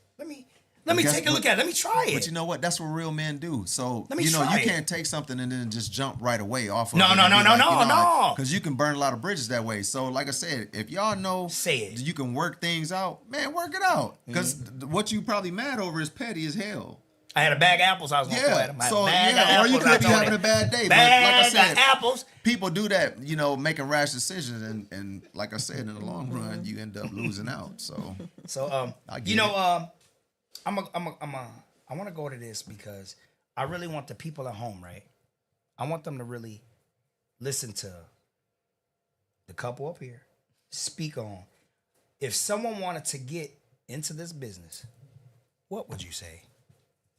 Speaker 2: Let me
Speaker 4: guess
Speaker 2: take a
Speaker 4: what?
Speaker 2: look at it. Let me try it.
Speaker 4: But you know what? That's what real men do. So
Speaker 2: Let me
Speaker 4: you know
Speaker 2: try
Speaker 4: you
Speaker 2: it.
Speaker 4: can't take something and then just jump right away off of
Speaker 2: No,
Speaker 4: it.
Speaker 2: no, no, no, no.
Speaker 4: Because you can burn a lot of bridges that way. So like I said, if y'all know
Speaker 2: Say it.
Speaker 4: you can work things out, man, work it out. Because what you probably mad over is petty as hell.
Speaker 2: I had a bag of apples I was going to throw at him. I had a
Speaker 4: So
Speaker 2: bag of
Speaker 4: yeah, or you
Speaker 2: apples, I
Speaker 4: could be
Speaker 2: told
Speaker 4: having
Speaker 2: him.
Speaker 4: a bad day. But
Speaker 2: Bag
Speaker 4: like I said,
Speaker 2: of apples.
Speaker 4: people do that, you know, making rash decisions, and like I said, in the long run, you end up losing out. So
Speaker 2: So
Speaker 4: I get
Speaker 2: you know,
Speaker 4: it.
Speaker 2: I want to go to this because I really want the people at home, right? I want them to really listen to the couple up here speak on if someone wanted to get into this business, what would you say?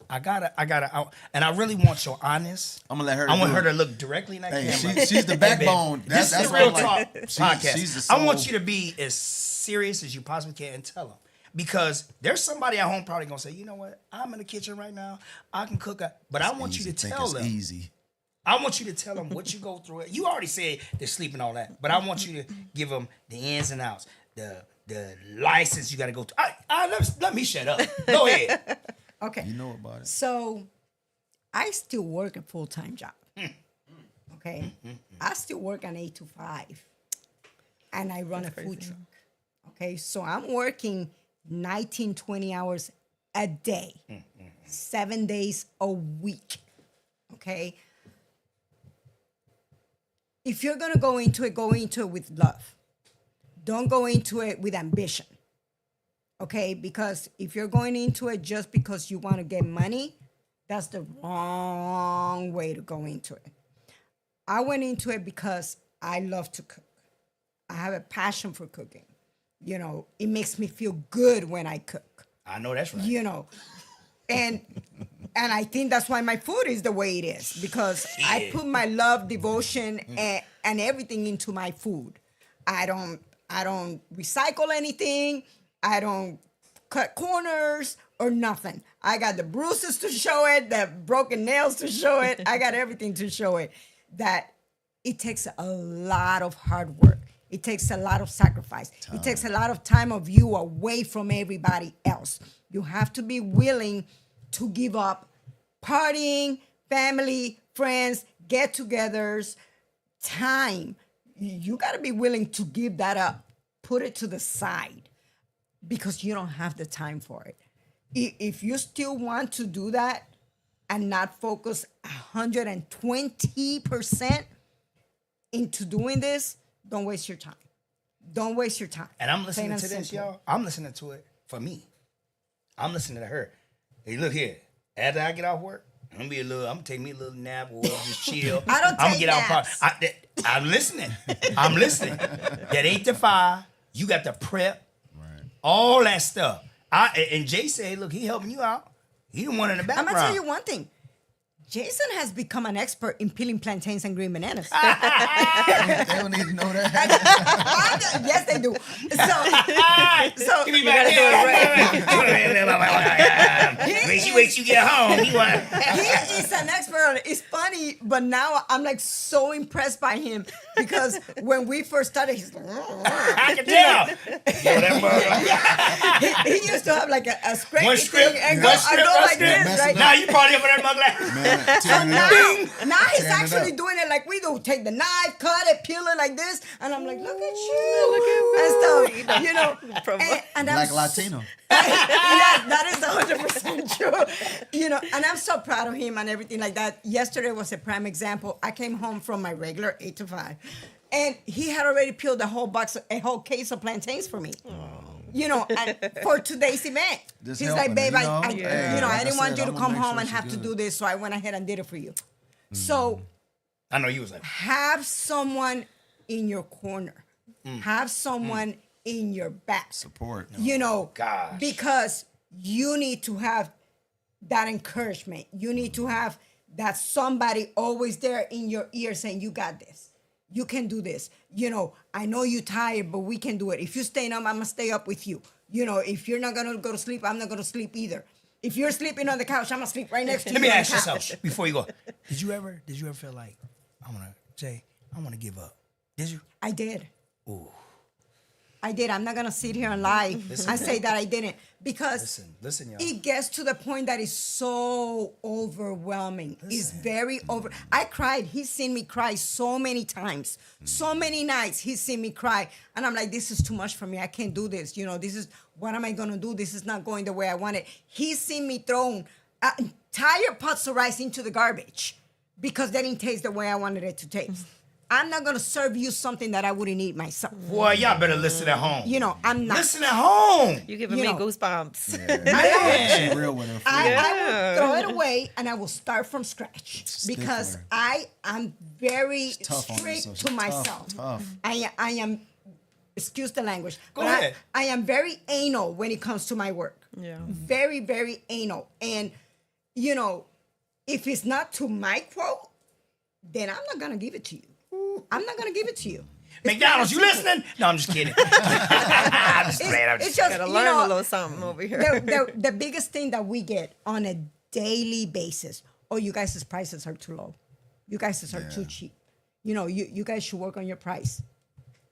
Speaker 2: And I really want your honest.
Speaker 4: I'm gonna let her.
Speaker 2: I want
Speaker 4: do
Speaker 2: her
Speaker 4: it.
Speaker 2: to look directly in that
Speaker 4: Hey,
Speaker 2: camera.
Speaker 4: she's the backbone.
Speaker 2: This
Speaker 4: That's
Speaker 2: is the
Speaker 4: what
Speaker 2: Real
Speaker 4: I'm like.
Speaker 2: Talk
Speaker 4: She's
Speaker 2: podcast.
Speaker 4: the
Speaker 2: I want
Speaker 4: soul.
Speaker 2: you to be as serious as you possibly can and tell them. Because there's somebody at home probably gonna say, you know what? I'm in the kitchen right now. I can cook, but I want you to
Speaker 4: Think
Speaker 2: tell
Speaker 4: it's
Speaker 2: them.
Speaker 4: easy.
Speaker 2: I want you to tell them what you go through. You already said they're sleeping all that, but I want you to give them the ins and outs, the license you got to go through. Let me shut up. Go ahead.
Speaker 3: Okay.
Speaker 4: You know about it.
Speaker 3: So I still work a full-time job. Okay. I still work an 8 to 5. And I run a food truck. Okay. So I'm working 19, 20 hours a day, 7 days a week. Okay. If you're going to go into it with love. Don't go into it with ambition. Okay? Because if you're going into it just because you want to get money, that's the wrong way to go into it. I went into it because I love to cook. I have a passion for cooking. You know, it makes me feel good when I cook.
Speaker 2: I know that's right.
Speaker 3: You know, and I think that's why my food is the way it is, because I put my love, devotion, and everything into my food. I don't recycle anything. I don't cut corners or nothing. I got the bruises to show it, the broken nails to show it. I got everything to show it. That it takes a lot of hard work. It takes a lot of sacrifice. It takes a lot of time of you away from everybody else. You have to be willing to give up partying, family, friends, get-togethers, time. You got to be willing to give that up. Put it to the side because you don't have the time for it. If you still want to do that and not focus 120% into doing this, don't waste your time. Don't waste your time.
Speaker 2: And I'm listening
Speaker 3: Plain
Speaker 2: to
Speaker 3: and
Speaker 2: this,
Speaker 3: simple.
Speaker 2: y'all. I'm listening to it for me. I'm listening to her. Hey, look here. After I get off work, I'm gonna take me a little nap or just chill.
Speaker 3: I don't
Speaker 2: I'm
Speaker 3: take
Speaker 2: gonna get
Speaker 3: naps.
Speaker 2: out. I'm listening. I'm listening. That 8 to 5, you got to prep, all that stuff. And Jay said, look, he helping you out. He the one in the
Speaker 3: I'm
Speaker 2: background.
Speaker 3: gonna tell you one thing. Jason has become an expert in peeling plantains and green bananas.
Speaker 4: They don't need to know that.
Speaker 3: Yes, they do. So
Speaker 2: Give me back here. Wait, you get home.
Speaker 3: he is an expert on it. It's funny, but now I'm like so impressed by him because when we first started, he's like,
Speaker 2: I can tell. Yo, that mother.
Speaker 3: he used to have like a scrape
Speaker 2: One strip,
Speaker 3: thing and
Speaker 2: one
Speaker 3: go
Speaker 2: strip,
Speaker 3: like
Speaker 2: one
Speaker 3: this,
Speaker 2: strip.
Speaker 3: right?
Speaker 2: Now you party up in that mug like.
Speaker 4: Man, tearing it
Speaker 3: Now,
Speaker 4: up.
Speaker 3: now he's
Speaker 4: Tearing it
Speaker 3: actually
Speaker 4: up.
Speaker 3: doing it like we do. Take the knife, cut it, peel it like this, and I'm like, look at you, and stuff, you know. And I'm
Speaker 4: Black Latino.
Speaker 3: yeah, that is 100% true. You know, and I'm so proud of him and everything like that. Yesterday was a prime example. I came home from my regular 8 to 5, and he had already peeled a whole case of plantains for me. You know, and for today's event.
Speaker 4: Just
Speaker 3: He's
Speaker 4: helping
Speaker 3: like, babe,
Speaker 4: her,
Speaker 3: I
Speaker 4: you know?
Speaker 3: I
Speaker 4: Like
Speaker 3: didn't
Speaker 4: I
Speaker 3: want
Speaker 4: said,
Speaker 3: you to
Speaker 4: I'ma
Speaker 3: come
Speaker 4: make
Speaker 3: home
Speaker 4: sure
Speaker 3: and
Speaker 4: she
Speaker 3: have to
Speaker 4: good.
Speaker 3: do this, so I went ahead and did it for you. So
Speaker 2: I know you was like.
Speaker 3: have someone in your corner. Have someone in your back.
Speaker 4: Support.
Speaker 3: You know,
Speaker 2: gosh.
Speaker 3: because you need to have that encouragement. You need to have that somebody always there in your ear saying, you got this. You can do this. You know, I know you're tired, but we can do it. If you're staying up, I'm going to stay up with you. You know, if you're not going to go to sleep, I'm not going to sleep either. If you're sleeping on the couch, I'm going to sleep right next to you.
Speaker 2: Let me
Speaker 3: on the
Speaker 2: ask you
Speaker 3: couch.
Speaker 2: something before you go. Did you ever feel like I want to give up? Did you?
Speaker 3: I did.
Speaker 2: Ooh.
Speaker 3: I did. I'm not gonna sit here and lie and say that I didn't, because
Speaker 2: Listen, y'all.
Speaker 3: it gets to the point that it's so overwhelming. It's very over. I cried. He's seen me cry so many times, so many nights. He's seen me cry, and I'm like, this is too much for me. I can't do this. This is what am I gonna do? This is not going the way I want it. He's seen me throw entire pots of rice into the garbage because they didn't taste the way I wanted it to taste. I'm not gonna serve you something that I wouldn't eat myself.
Speaker 2: Boy, y'all better listen at home.
Speaker 3: I'm not.
Speaker 2: Listen at home.
Speaker 5: You giving me goosebumps.
Speaker 2: Man.
Speaker 4: She real with her.
Speaker 3: I will throw it away and I will start from scratch because I am very
Speaker 4: tough on
Speaker 3: strict
Speaker 4: herself.
Speaker 3: to
Speaker 4: She's
Speaker 3: myself.
Speaker 4: tough.
Speaker 3: I am, excuse the language.
Speaker 2: Go
Speaker 3: but
Speaker 2: ahead.
Speaker 3: I am very anal when it comes to my work.
Speaker 5: Yeah.
Speaker 3: Very, very anal. And, if it's not to my quote, then I'm not going to give it to you. I'm not going to give it to you.
Speaker 2: McDonald's, you listening? No, I'm just kidding. I'm just playing. I'm
Speaker 3: It's
Speaker 2: just
Speaker 3: just,
Speaker 5: Gotta learn a little something over here.
Speaker 3: the biggest thing that we get on a daily basis, you guys' prices are too low. You guys are too cheap. You guys should work on your price.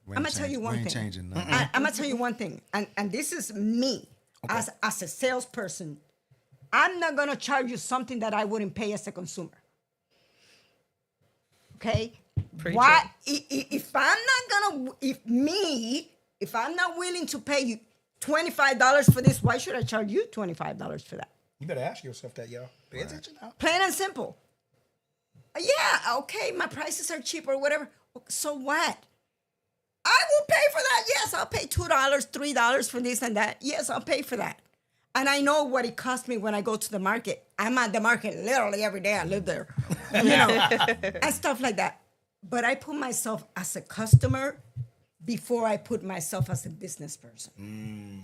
Speaker 3: I'm going to tell you one
Speaker 4: We ain't
Speaker 3: thing.
Speaker 4: changing nothing.
Speaker 3: I'm going to tell you one thing. And this is me as a salesperson. I'm not going to charge you something that I wouldn't pay as a consumer. Okay?
Speaker 5: Preach
Speaker 3: Why? If I'm not willing to pay you $25 for this, why should I charge you $25 for that?
Speaker 2: You better ask yourself that, y'all. Pay attention now.
Speaker 3: Plain and simple. Yeah, okay, my prices are cheap or whatever. So what? I will pay for that. Yes, I'll pay $2, $3 for this and that. Yes, I'll pay for that. And I know what it cost me when I go to the market. I'm at the market literally every day. I live there, and stuff like that. But I put myself as a customer before I put myself as a business person.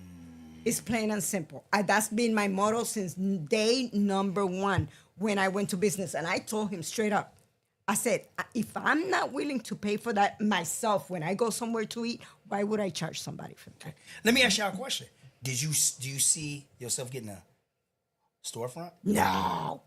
Speaker 3: It's plain and simple. That's been my motto since day number one when I went to business. And I told him straight up, I said, if I'm not willing to pay for that myself when I go somewhere to eat, why would I charge somebody for that?
Speaker 2: Let me ask y'all a question. Do you see yourself getting a storefront?
Speaker 3: No.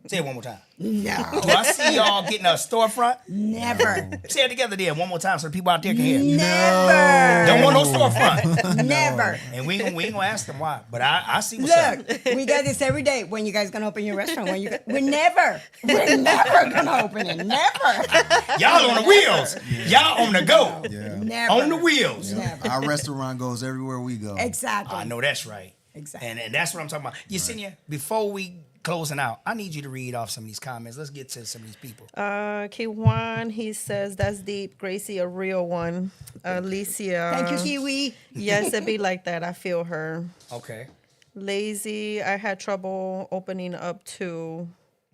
Speaker 2: Say it one more time.
Speaker 3: No.
Speaker 2: Do I see y'all getting a storefront?
Speaker 3: Never.
Speaker 2: Say it together then, one more time so the people out there can hear.
Speaker 3: Never.
Speaker 2: Don't want no storefront.
Speaker 3: Never.
Speaker 2: And we ain't gonna ask them why, but I see what's up.
Speaker 3: Look, we get this every day. When you guys gonna open your restaurant? We're never gonna open it. Never.
Speaker 2: Y'all on the wheels. Y'all on the go.
Speaker 4: Yeah.
Speaker 3: Never.
Speaker 2: On the wheels.
Speaker 3: Never.
Speaker 4: Our restaurant goes everywhere we go.
Speaker 3: Exactly.
Speaker 2: I know that's right.
Speaker 3: Exactly.
Speaker 2: And that's what I'm talking about. Yesenia, before we closing out, I need you to read off some of these comments. Let's get to some of these people.
Speaker 5: K1, he says, that's deep. Gracie, a real one. Alicia.
Speaker 3: Thank you, Kiwi.
Speaker 5: Yes, it be like that. I feel her.
Speaker 2: Okay.
Speaker 5: Lazy, I had trouble opening up too.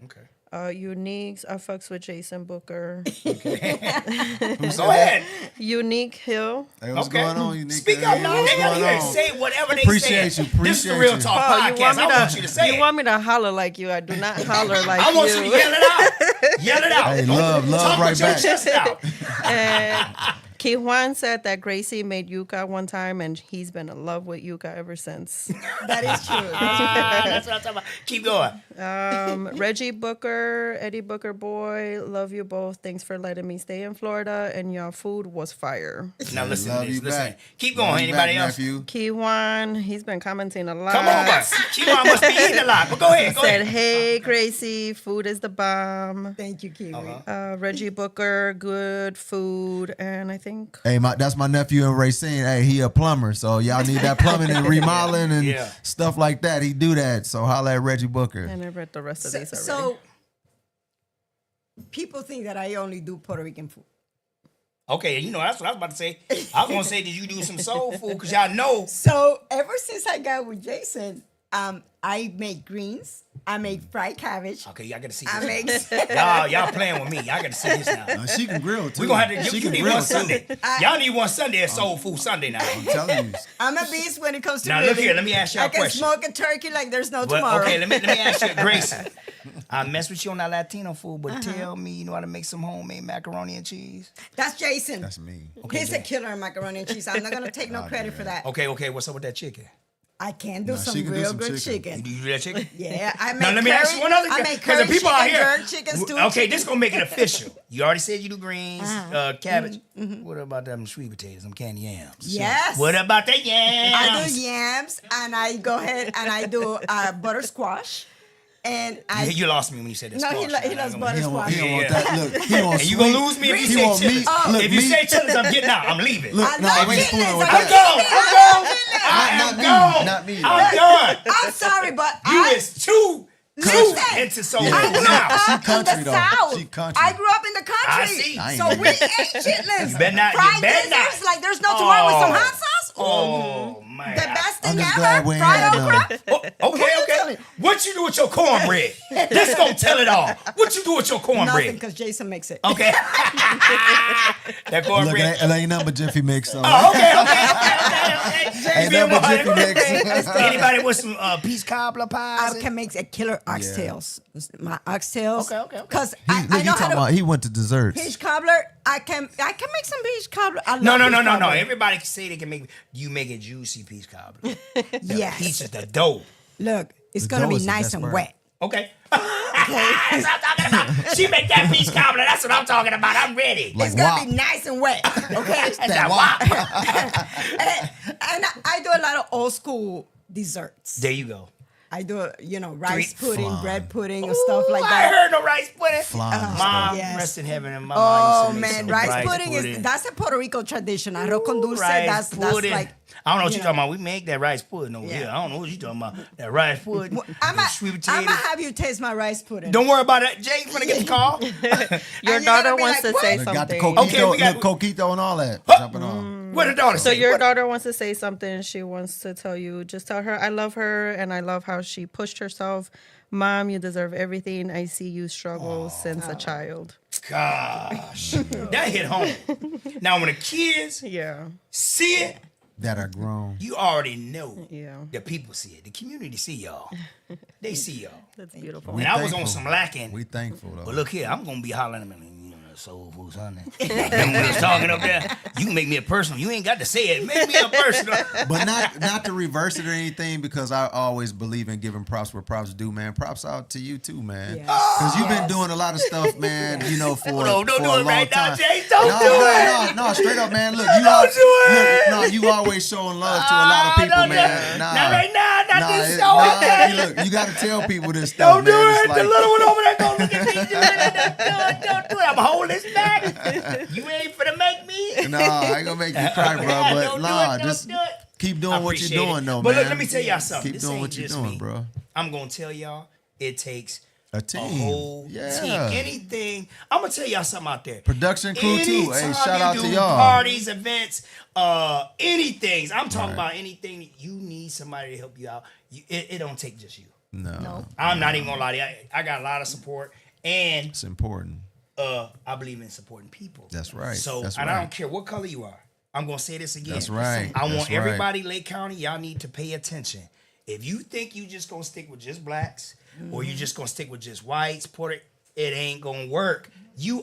Speaker 2: Okay.
Speaker 5: Uniques, I fucks with Jason Booker.
Speaker 2: Go ahead.
Speaker 5: Unique Hill.
Speaker 4: Hey, what's
Speaker 2: Okay.
Speaker 4: going on, Unique?
Speaker 2: Speak up
Speaker 4: Hey,
Speaker 2: now.
Speaker 4: what's
Speaker 2: They gotta
Speaker 4: going
Speaker 2: hear.
Speaker 4: on?
Speaker 2: Say whatever they
Speaker 4: Appreciate
Speaker 2: say.
Speaker 4: you,
Speaker 2: This is the
Speaker 4: appreciate
Speaker 2: Real
Speaker 4: you.
Speaker 2: Talk
Speaker 5: Oh,
Speaker 2: podcast. I want you to say
Speaker 5: you
Speaker 2: it.
Speaker 5: want me to holler like you. I do not holler like
Speaker 2: I want
Speaker 5: you.
Speaker 2: you to yell it out. Yell it out.
Speaker 4: Hey,
Speaker 2: Don't
Speaker 4: love
Speaker 2: talk
Speaker 4: right
Speaker 2: with your
Speaker 4: back.
Speaker 2: chest out.
Speaker 5: And Kijuan said that Gracie made yuca one time, and he's been in love with yuca ever since.
Speaker 3: That is true.
Speaker 2: That's what I'm talking about. Keep going.
Speaker 5: Reggie Booker, Eddie Booker boy, love you both. Thanks for letting me stay in Florida, and your food was fire.
Speaker 2: Now listen
Speaker 4: Love
Speaker 2: to this.
Speaker 4: you
Speaker 2: Listen.
Speaker 4: back.
Speaker 2: Keep
Speaker 4: Love
Speaker 2: going.
Speaker 4: you
Speaker 2: Anybody
Speaker 4: back,
Speaker 2: else?
Speaker 4: nephew.
Speaker 5: Kijuan, he's been commenting a lot.
Speaker 2: Come on, guys. Kiwan must be eating a lot. But go ahead. Go
Speaker 5: Said,
Speaker 2: ahead.
Speaker 5: hey, Gracie, food is the bomb.
Speaker 3: Thank you, Kiwi.
Speaker 5: Reggie Booker, good food, and I think
Speaker 4: Hey, that's my nephew in Racine. Hey, he a plumber, so y'all need that plumbing and remodeling and
Speaker 2: Yeah.
Speaker 4: stuff like that. He do that. So holla at Reggie Booker.
Speaker 5: and I read the rest of these already.
Speaker 3: So people think that I only do Puerto Rican food.
Speaker 2: Okay, you know, that's what I was about to say. I was going to say, did you do some soul food? Because y'all know.
Speaker 3: So ever since I got with Jason, I make greens. I make fried cabbage.
Speaker 2: Okay, y'all got to see
Speaker 3: I
Speaker 2: this.
Speaker 3: make
Speaker 2: Y'all playing with me. Y'all got to see this now.
Speaker 4: She can grill too.
Speaker 2: We're going to have to
Speaker 4: She
Speaker 2: give you
Speaker 4: can
Speaker 2: need
Speaker 4: grill
Speaker 2: one
Speaker 4: too.
Speaker 2: Sunday. Y'all need one Sunday at Soul Food Sunday now.
Speaker 4: I'm telling you.
Speaker 3: I'm a beast when it comes to
Speaker 2: Now, look
Speaker 3: grilling.
Speaker 2: here, let me ask y'all
Speaker 3: I
Speaker 2: a
Speaker 3: can
Speaker 2: question.
Speaker 3: smoke a turkey like there's no
Speaker 2: Well,
Speaker 3: tomorrow.
Speaker 2: okay, let me ask you, Grace. I mess with you on that Latino food, but tell me, you know how to make some homemade macaroni and cheese?
Speaker 3: That's Jason.
Speaker 4: That's me.
Speaker 3: He's a killer in macaroni and cheese. I'm not gonna take no credit for that.
Speaker 2: Okay, what's up with that chicken?
Speaker 3: I can do
Speaker 4: Nah, she
Speaker 3: some
Speaker 4: can do
Speaker 3: real
Speaker 4: some
Speaker 3: good
Speaker 4: chicken.
Speaker 3: chicken.
Speaker 2: You do that chicken?
Speaker 3: Yeah, I make
Speaker 2: Now let me ask you one other
Speaker 3: I
Speaker 2: thing.
Speaker 3: make
Speaker 2: Because the
Speaker 3: curry
Speaker 2: people out
Speaker 3: chicken,
Speaker 2: here.
Speaker 3: jerk chicken, stew
Speaker 2: Okay,
Speaker 3: chicken.
Speaker 2: this gonna make it official. You already said you do greens, cabbage. What about them sweet potatoes, them candy yams?
Speaker 3: Yes.
Speaker 2: What about the yams?
Speaker 3: I do yams, and I go ahead and I do butter squash, and I.
Speaker 2: You lost me when you said that.
Speaker 3: No, he
Speaker 2: squash.
Speaker 3: loves
Speaker 2: I'm
Speaker 3: butter
Speaker 4: He don't want, he don't want
Speaker 2: Yeah.
Speaker 4: that. Look, he wants
Speaker 2: And you gonna
Speaker 4: sweet.
Speaker 2: lose me if
Speaker 4: He
Speaker 2: you
Speaker 4: want
Speaker 2: say
Speaker 4: meat.
Speaker 2: chilies.
Speaker 4: Look,
Speaker 2: If you
Speaker 4: meat.
Speaker 2: say chilies, I'm getting out. I'm leaving.
Speaker 4: Look,
Speaker 3: I
Speaker 4: no,
Speaker 3: love
Speaker 4: we ain't
Speaker 3: chitlins.
Speaker 4: fooling with
Speaker 3: I
Speaker 2: I'm
Speaker 4: that.
Speaker 2: gone. I'm gone. I
Speaker 4: Not
Speaker 2: am
Speaker 4: me.
Speaker 2: gone.
Speaker 4: Not me.
Speaker 2: I'm done.
Speaker 3: I'm sorry, but
Speaker 2: You
Speaker 3: I.
Speaker 2: is too
Speaker 3: Listen,
Speaker 2: into soul
Speaker 4: Yeah.
Speaker 3: I
Speaker 2: food
Speaker 3: grew
Speaker 2: now.
Speaker 3: up
Speaker 4: She
Speaker 3: in
Speaker 4: country,
Speaker 3: the
Speaker 4: though.
Speaker 3: South.
Speaker 4: She country.
Speaker 3: I grew up in the country.
Speaker 2: I see.
Speaker 4: I ain't
Speaker 3: So
Speaker 4: know
Speaker 3: we
Speaker 4: that.
Speaker 3: ate chitlins.
Speaker 2: You better not- you
Speaker 3: Fried
Speaker 2: better not.
Speaker 3: gizzards like there's no tomorrow with some
Speaker 2: Oh.
Speaker 3: hot sauce.
Speaker 2: Oh man.
Speaker 3: The best
Speaker 4: I'm
Speaker 3: thing
Speaker 4: just
Speaker 3: ever.
Speaker 4: glad we ain't
Speaker 3: Fried
Speaker 4: had
Speaker 3: okra.
Speaker 4: none.
Speaker 2: Okay. What you do with your cornbread? This gonna tell it all. What you do with your
Speaker 3: Nothing,
Speaker 2: cornbread?
Speaker 3: because Jason makes it.
Speaker 2: Okay. That
Speaker 4: Look,
Speaker 2: cornbread.
Speaker 4: it ain't nothing but Jiffy Mix. So.
Speaker 2: Oh, okay.
Speaker 4: Ain't nothing but Jiffy Mix.
Speaker 2: Anybody with some peach cobbler pies?
Speaker 3: I can make a killer oxtails. My oxtails.
Speaker 2: Okay.
Speaker 3: Because
Speaker 4: He,
Speaker 3: I
Speaker 4: look,
Speaker 3: know
Speaker 4: he
Speaker 3: how
Speaker 4: talking
Speaker 3: to
Speaker 4: about he went to desserts.
Speaker 3: peach cobbler. I can make some peach cobbler. I love
Speaker 2: No.
Speaker 3: peach cobbler.
Speaker 2: Everybody can say they can make. You make it juicy peach cobbler. The
Speaker 3: Yes.
Speaker 2: peach is the dough.
Speaker 3: Look, it's
Speaker 4: The
Speaker 3: gonna
Speaker 4: dough
Speaker 3: be
Speaker 4: is the
Speaker 3: nice
Speaker 4: best
Speaker 3: and
Speaker 4: part.
Speaker 3: wet.
Speaker 2: Okay. That's what I'm talking about. She make that peach cobbler. That's what I'm talking about. I'm ready.
Speaker 4: Like
Speaker 3: It's gonna
Speaker 4: wop.
Speaker 3: be nice and wet. Okay.
Speaker 2: That's that wop.
Speaker 3: and I do a lot of old school desserts.
Speaker 2: There you go.
Speaker 3: I do, rice
Speaker 2: Three-
Speaker 3: pudding,
Speaker 4: Flan.
Speaker 3: bread pudding, and stuff like
Speaker 2: I
Speaker 3: that.
Speaker 2: heard no rice pudding.
Speaker 4: Flan.
Speaker 2: Mom,
Speaker 3: Yes.
Speaker 2: rest in heaven, and my
Speaker 3: Oh
Speaker 2: mom used to make
Speaker 3: man,
Speaker 2: some
Speaker 3: rice pudding that's a Puerto Rico tradition. Arroz con dulce,
Speaker 2: rice
Speaker 3: that's
Speaker 2: pudding.
Speaker 3: like.
Speaker 2: I don't know what you're
Speaker 3: you
Speaker 2: talking about. We make that rice pudding over
Speaker 3: Yeah.
Speaker 2: here. I don't know what you're talking about. That rice pudding.
Speaker 3: I'm
Speaker 2: the sweet
Speaker 3: gonna
Speaker 2: potatoes.
Speaker 3: have you taste my rice pudding.
Speaker 2: Don't worry about it. Jay's gonna get the call.
Speaker 5: Your
Speaker 3: And you're
Speaker 5: daughter
Speaker 3: gonna be
Speaker 5: wants
Speaker 3: like,
Speaker 5: to say
Speaker 3: "What?"
Speaker 4: Look, got the
Speaker 5: something.
Speaker 4: coquito,
Speaker 2: Okay, we got-
Speaker 4: look, coquito and all that. Jumping on.
Speaker 2: What the daughter
Speaker 5: So
Speaker 2: say?
Speaker 5: your
Speaker 2: What-
Speaker 5: daughter wants to say something. She wants to tell you, just tell her I love her and I love how she pushed herself. Mom, you deserve everything. I see you struggle since a child.
Speaker 2: Gosh, that hit home. Now when the kids
Speaker 5: Yeah.
Speaker 2: see it,
Speaker 4: That are grown.
Speaker 2: you already know.
Speaker 5: Yeah.
Speaker 2: The people see it. The community see y'all. They see y'all.
Speaker 5: That's beautiful.
Speaker 2: And I was on
Speaker 4: thankful.
Speaker 2: some lacking.
Speaker 4: We thankful though.
Speaker 2: But look here, I'm gonna be hollering at them. Soul food Sunday. Them we was talking up there. You can make me a personal. You ain't got to say it. Make me a personal.
Speaker 4: But not to reverse it or anything, because I always believe in giving props where props due, man. Props out to you too, man.
Speaker 3: Yes.
Speaker 4: Because you've been doing a lot of stuff, man. For
Speaker 2: Don't do
Speaker 4: for a
Speaker 2: it
Speaker 4: long
Speaker 2: right now,
Speaker 4: time.
Speaker 2: Jay. Don't do it.
Speaker 4: No, straight up, man. Look,
Speaker 2: Don't do it.
Speaker 4: Look, no, you always showing love to a lot of people,
Speaker 2: don't do
Speaker 4: man.
Speaker 2: it. Not right now. Not this
Speaker 4: it-
Speaker 2: show. Okay?
Speaker 4: Look, you got to tell people this stuff,
Speaker 2: Don't do
Speaker 4: man.
Speaker 2: it.
Speaker 4: It's
Speaker 2: The
Speaker 4: like-
Speaker 2: little one over there don't look at me. Don't do it. I'm holding this back. You ain't finna make me.
Speaker 4: No, I ain't gonna make you cry, bro. But
Speaker 2: Don't do
Speaker 4: nah,
Speaker 2: it, don't
Speaker 4: just
Speaker 2: do it.
Speaker 4: keep
Speaker 2: I
Speaker 4: doing what you're
Speaker 2: appreciate
Speaker 4: doing,
Speaker 2: it.
Speaker 4: though,
Speaker 2: but
Speaker 4: man.
Speaker 2: look, let me tell y'all something.
Speaker 4: Keep
Speaker 2: This
Speaker 4: doing
Speaker 2: ain't
Speaker 4: what you're
Speaker 2: just
Speaker 4: doing,
Speaker 2: me.
Speaker 4: bro.
Speaker 2: I'm gonna tell y'all, it takes
Speaker 4: A
Speaker 2: a
Speaker 4: team.
Speaker 2: whole
Speaker 4: Yeah.
Speaker 2: team. Anything. I'm gonna tell y'all something out there.
Speaker 4: Production crew, too. Hey,
Speaker 2: Anytime
Speaker 4: shout
Speaker 2: you
Speaker 4: out to
Speaker 2: do
Speaker 4: y'all.
Speaker 2: Parties, events, anything. I'm talking
Speaker 4: Right.
Speaker 2: about anything. You need somebody to help you out. It don't take just you.
Speaker 4: No,
Speaker 2: I'm not even gonna lie to you. I got a lot of support, and
Speaker 4: it's important.
Speaker 2: I believe in supporting people.
Speaker 4: That's right.
Speaker 2: So,
Speaker 4: That's
Speaker 2: and I
Speaker 4: right.
Speaker 2: don't care what color you are. I'm gonna say this again.
Speaker 4: That's right.
Speaker 2: I
Speaker 4: That's
Speaker 2: want
Speaker 4: right.
Speaker 2: everybody, Lake County, y'all need to pay attention. If you think you just gonna stick with just blacks, or you just gonna stick with just whites, Puerto, it ain't gonna work.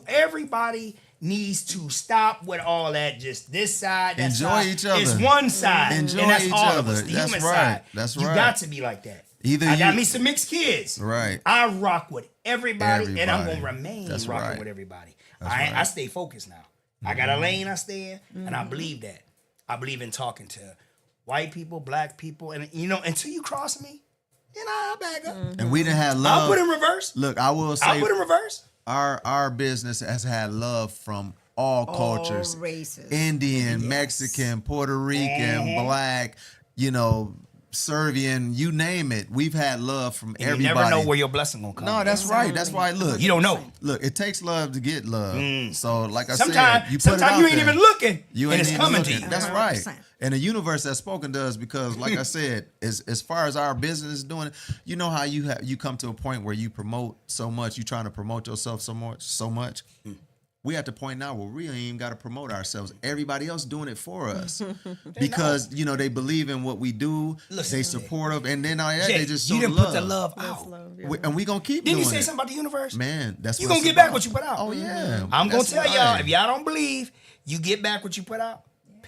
Speaker 2: Everybody needs to stop with all that. Just this side, that
Speaker 4: Enjoy
Speaker 2: side.
Speaker 4: each other.
Speaker 2: It's one side,
Speaker 4: Enjoy
Speaker 2: and that's
Speaker 4: each
Speaker 2: all of
Speaker 4: other.
Speaker 2: us, the
Speaker 4: That's
Speaker 2: human
Speaker 4: right.
Speaker 2: side.
Speaker 4: That's
Speaker 2: You
Speaker 4: right.
Speaker 2: got to be like that.
Speaker 4: Either
Speaker 2: I got
Speaker 4: you-
Speaker 2: me some mixed kids.
Speaker 4: Right.
Speaker 2: I rock with everybody, and I'm
Speaker 4: Everybody.
Speaker 2: gonna remain
Speaker 4: That's
Speaker 2: rocking
Speaker 4: right.
Speaker 2: with everybody.
Speaker 4: That's
Speaker 2: I
Speaker 4: right.
Speaker 2: stay focused now. I got a lane I stay in, and I believe that. I believe in talking to white people, black people, and until you cross me, then I'll back up.
Speaker 4: And we didn't have love.
Speaker 2: I'll put in reverse.
Speaker 4: Look, I will say
Speaker 2: I'll put in reverse.
Speaker 4: our business has had love from all cultures.
Speaker 3: races.
Speaker 4: Indian,
Speaker 3: Yes.
Speaker 4: Mexican, Puerto Rican, black, Serbian, you name it. We've had love from
Speaker 2: And
Speaker 4: everybody.
Speaker 2: you never know where your blessing gonna come.
Speaker 4: No, that's right. That's why. Look,
Speaker 2: You don't know.
Speaker 4: Look, it takes love to get love. So, like I
Speaker 2: Sometimes
Speaker 4: said, you put it out
Speaker 2: you ain't
Speaker 4: there.
Speaker 2: even looking,
Speaker 4: You
Speaker 2: and
Speaker 4: ain't
Speaker 2: it's
Speaker 4: even
Speaker 2: coming
Speaker 4: looking.
Speaker 2: to you.
Speaker 4: That's right.
Speaker 3: 100%.
Speaker 4: And the universe has spoken to us because, like I said, as far as our business is doing, you know how you come to a point where you promote so much, you trying to promote yourself so much. We at the point now where we ain't even got to promote ourselves. Everybody else doing it for us because they believe in what we do.
Speaker 2: Listen,
Speaker 4: they supportive, and then all that
Speaker 2: Jay,
Speaker 4: they just
Speaker 2: you
Speaker 4: show
Speaker 2: didn't
Speaker 4: the
Speaker 2: put the
Speaker 4: love.
Speaker 2: love out.
Speaker 5: Love, yeah.
Speaker 4: And we gonna keep
Speaker 2: Didn't
Speaker 4: doing
Speaker 2: you say
Speaker 4: it.
Speaker 2: something about the universe?
Speaker 4: Man, that's
Speaker 2: You
Speaker 4: what
Speaker 2: gonna
Speaker 4: it's
Speaker 2: get back
Speaker 4: about.
Speaker 2: what you put out.
Speaker 4: Oh yeah,
Speaker 2: I'm gonna
Speaker 4: That's
Speaker 2: tell
Speaker 4: right.
Speaker 2: y'all, if y'all don't believe, you get back what you put out.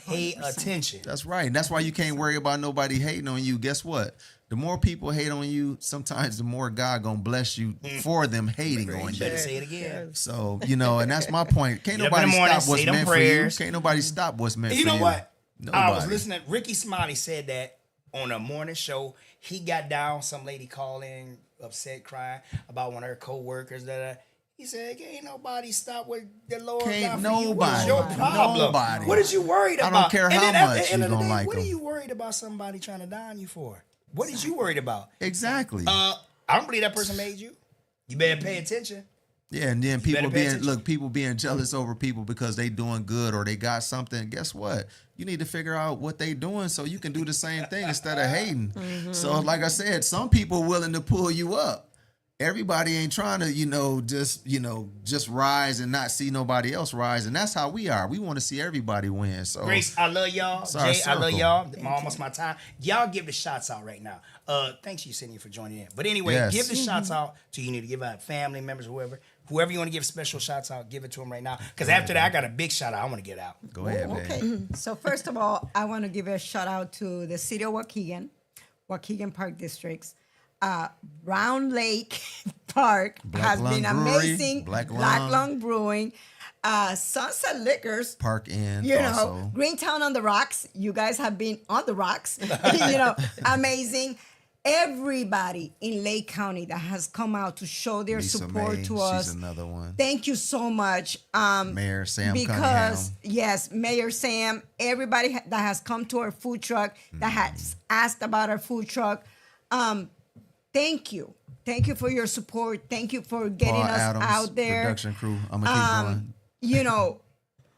Speaker 2: Pay
Speaker 3: 100%.
Speaker 2: attention.
Speaker 4: That's right. And that's why you can't worry about nobody hating on you. Guess what? The more people hate on you, sometimes the more God gonna bless you for them hating on you.
Speaker 2: Better say it again.
Speaker 4: So, and that's my point. Can't
Speaker 2: Get up in
Speaker 4: nobody
Speaker 2: the morning,
Speaker 4: stop what's
Speaker 2: say them
Speaker 4: meant
Speaker 2: prayers.
Speaker 4: for you. Can't nobody stop what's meant
Speaker 2: And you
Speaker 4: for
Speaker 2: know
Speaker 4: you.
Speaker 2: what?
Speaker 4: Nobody.
Speaker 2: I was listening. Ricky Smiley said that on a morning show. He got down. Some lady called in, upset, crying about one of her co-workers. He said, "Ain't nobody stop what the Lord
Speaker 4: Can't
Speaker 2: got for you. What is
Speaker 4: nobody.
Speaker 2: your problem?
Speaker 4: Nobody.
Speaker 2: What is you worried
Speaker 4: I
Speaker 2: about?
Speaker 4: don't care
Speaker 2: And
Speaker 4: how
Speaker 2: then at
Speaker 4: much
Speaker 2: the end
Speaker 4: you
Speaker 2: of the
Speaker 4: don't
Speaker 2: day,
Speaker 4: like
Speaker 2: what are
Speaker 4: them.
Speaker 2: you worried about somebody trying to die on you for? What is you worried about?
Speaker 4: Exactly.
Speaker 2: I don't believe that person made you. You better pay attention.
Speaker 4: Yeah, and then
Speaker 2: better pay
Speaker 4: people being jealous over people because they doing good or they got something. Guess what? You need to figure out what they doing so you can do the same thing instead of hating. So, like I said, some people willing to pull you up. Everybody ain't trying to, just rise and not see nobody else rise. And that's how we are. We want to see everybody win. So
Speaker 2: Grace, I love y'all.
Speaker 4: It's our
Speaker 2: Jay, I love
Speaker 4: circle.
Speaker 2: y'all. Almost my time. Y'all give the shots out right now. Thanks you, Sydney, for joining in. But anyway,
Speaker 4: Yes.
Speaker 2: give the shots out to you need to give out family members, whoever you want to give special shots out, give it to them right now. Because after that, I got a big shout out I want to get out.
Speaker 4: go ahead, man.
Speaker 3: Okay. So first of all, I want to give a shout out to the city of Waukegan Park Districts. Round Lake Park
Speaker 4: Black
Speaker 3: has
Speaker 4: Lung
Speaker 3: been
Speaker 4: Brewery,
Speaker 3: amazing.
Speaker 4: Black
Speaker 3: Black
Speaker 4: Lung.
Speaker 3: Lung Brewing, Sunset Liquors.
Speaker 4: Park Inn.
Speaker 3: You know,
Speaker 4: also.
Speaker 3: Greentown on the Rocks. You guys have been on the rocks. Amazing. Everybody in Lake County that has come out to show their
Speaker 4: Lisa
Speaker 3: support
Speaker 4: May,
Speaker 3: to us.
Speaker 4: She's another one.
Speaker 3: Thank you so much.
Speaker 4: Mayor Sam
Speaker 3: because
Speaker 4: Cunningham.
Speaker 3: yes, Mayor Sam, everybody that has come to our food truck, that has asked about our food truck, thank you. Thank you for your support. Thank you for getting
Speaker 4: Paul
Speaker 3: us
Speaker 4: Adams,
Speaker 3: out there.
Speaker 4: Production crew. I'm gonna keep going.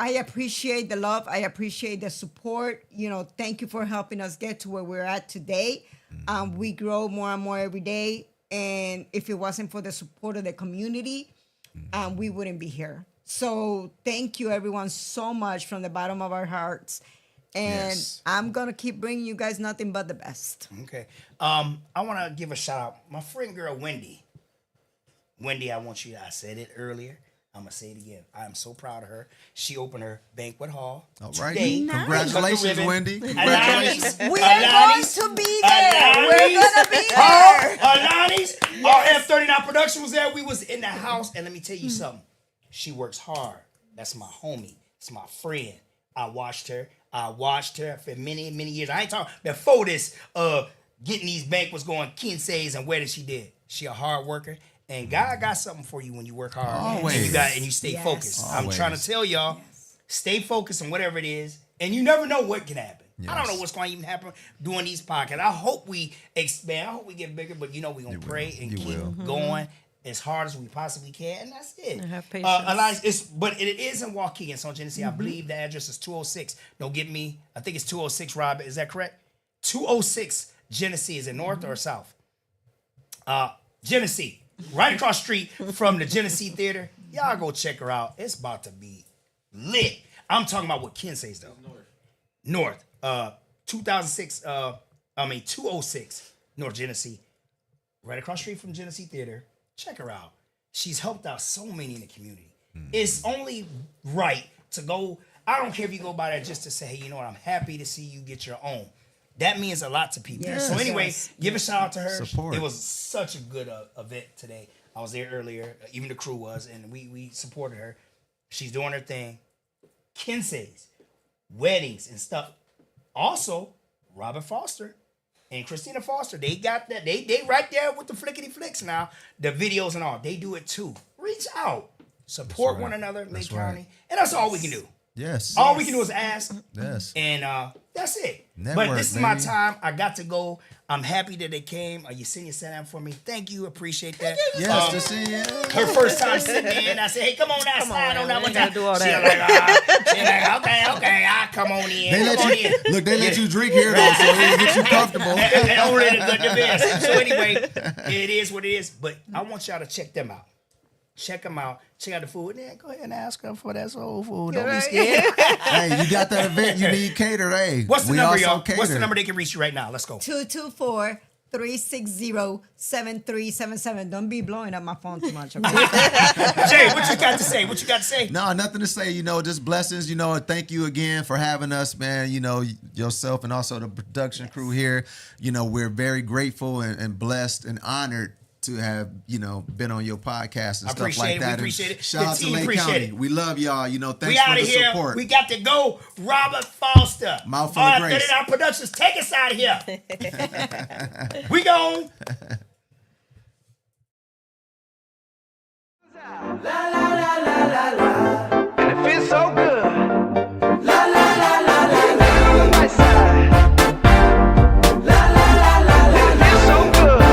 Speaker 3: I appreciate the love. I appreciate the support. Thank you for helping us get to where we're at today. We grow more and more every day. And if it wasn't for the support of the community, we wouldn't be here. So thank you, everyone, so much from the bottom of our hearts. And
Speaker 4: Yes.
Speaker 3: I'm going to keep bringing you guys nothing but the best.
Speaker 2: Okay. I want to give a shout out. My friend girl, Wendy. Wendy, I said it earlier. I'm going to say it again. I am so proud of her. She opened her banquet hall
Speaker 4: All right.
Speaker 2: today.
Speaker 3: Nice.
Speaker 4: Congratulations,
Speaker 2: Cut the ribbon.
Speaker 4: Wendy.
Speaker 2: Alani's-
Speaker 4: Congratulations.
Speaker 3: We are going to be there. We're
Speaker 2: Alani's-
Speaker 3: going to be there.
Speaker 2: Alani's, our F39 production was there. We was in the house. And let me tell you something. She works hard. That's my homie. It's my friend. I watched her for many, many years. I ain't talking before this, getting these banquets going, quinces and weddings she did. She a hard worker. And God got something for you when you work hard.
Speaker 4: Always.
Speaker 2: And you stay
Speaker 3: Yes.
Speaker 2: focused. I'm
Speaker 4: Always.
Speaker 2: trying to tell y'all, stay focused on whatever it is. And you never know what can happen. I don't
Speaker 4: Yes.
Speaker 2: know what's going to even happen doing these podcasts. I hope we expand. I hope we get bigger. But we're going to pray and keep going as hard as we possibly can. And that's it.
Speaker 5: And have patience.
Speaker 2: Elias, but it is in Waukegan, so Genesee. I believe the address is 206. Don't get me. I think it's 206, Rob. Is that correct? 206 Genesee. Is it north or south? Genesee. Right across the street from the Genesee Theater. Y'all go check her out. It's about to be lit. I'm talking about what Ken says, though. North. 206 North Genesee. Right across the street from Genesee Theater. Check her out. She's helped out so many in the community. It's only right to go. I don't care if you go by there just to say, hey, you know what? I'm happy to see you get your own. That means a lot to people.
Speaker 3: Yes.
Speaker 2: So anyway,
Speaker 3: Yes.
Speaker 2: give a shout out to her.
Speaker 4: Support.
Speaker 2: It was such a good event today. I was there earlier. Even the crew was, and we supported her. She's doing her thing. Quinces, weddings, and stuff. Also, Robert Foster and Christina Foster, they got that. They right there with the flickety flicks now. The videos and all. They do it too. Reach out. Support
Speaker 4: right.
Speaker 2: one another, Lake
Speaker 4: That's
Speaker 2: County.
Speaker 4: right.
Speaker 2: And that's all we can do.
Speaker 4: Yes.
Speaker 2: All we can do is ask.
Speaker 4: Yes.
Speaker 2: And that's it.
Speaker 4: Network,
Speaker 2: but this is my
Speaker 4: baby.
Speaker 2: time. I got to go. I'm happy that they came. Yesenia sat down for me. Thank you. Appreciate that.
Speaker 4: Yes, to see you.
Speaker 2: Her first time sitting in. I said, hey, come on now. Slide on that
Speaker 5: we
Speaker 2: one
Speaker 5: ain't gotta
Speaker 2: time.
Speaker 5: do all
Speaker 2: She
Speaker 5: that.
Speaker 2: like, okay. I'll come on in.
Speaker 4: They
Speaker 2: Come on in.
Speaker 4: let you drink here though, so they get you comfortable.
Speaker 2: And already good to best. So anyway, it is what it is. But I want y'all to check them out. Check them out. Check out the food. And then go ahead and ask them for that soul food. Don't be scared.
Speaker 4: Hey, you got that event you need catered. Hey,
Speaker 2: What's the
Speaker 4: we
Speaker 2: number,
Speaker 4: also
Speaker 2: y'all?
Speaker 4: cater.
Speaker 2: What's the number they can reach you right now? Let's go.
Speaker 3: 224 360-7377. Don't be blowing up my phone too much, okay?
Speaker 2: Jay, what you got to say? What you got to say?
Speaker 4: No, nothing to say. You know, just blessings. You know, and thank you again for having us, man. You know, yourself and also the production crew here. You know, we're very grateful and blessed and honored to have, you know, been on your podcast and stuff like that.
Speaker 2: We appreciate it.
Speaker 4: Shout out to Lake County. We love y'all. You know, thanks
Speaker 2: we
Speaker 4: for
Speaker 2: out
Speaker 4: the
Speaker 2: of here.
Speaker 4: support.
Speaker 2: We got to go. Robert Foster.
Speaker 4: Mouthful of Grace.
Speaker 2: 39 Productions. Take us out of here. We gone.
Speaker 1: And it feels so good. La la la la la la. My side. La la la la la. And it feels so good.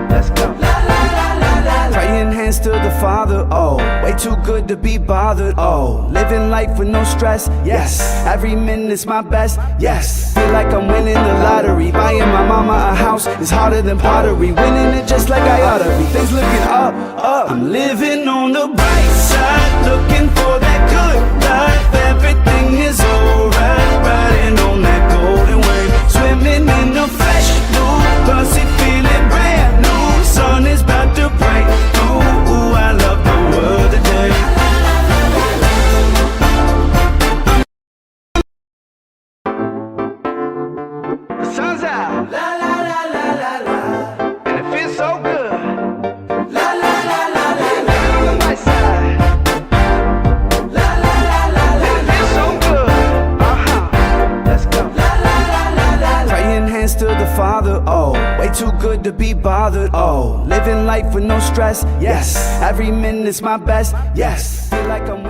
Speaker 1: Let's go. La la la la la.
Speaker 7: Praying hands to the Father, oh, way too good to be bothered, oh, living life with no stress, yes, every minute's my best, yes, feel like I'm winning the lottery, buying my mama a house is harder than pottery, winning it just like I oughta be, things looking up, I'm living on the bright side, looking for that good life, everything is alright, riding on that golden wave, swimming in the fresh blue, pussy feeling brand new, sun is about to break through, ooh, I love the world today.
Speaker 1: The sun's out. La la la la la la. And it feels so good. La la la la la la. My side. La la la la la. And it feels so good. Let's go. La la la la la.
Speaker 7: Praying hands to the Father, oh, way too good to be bothered, oh, living life with no stress, yes, every minute's my best, yes, feel like I'm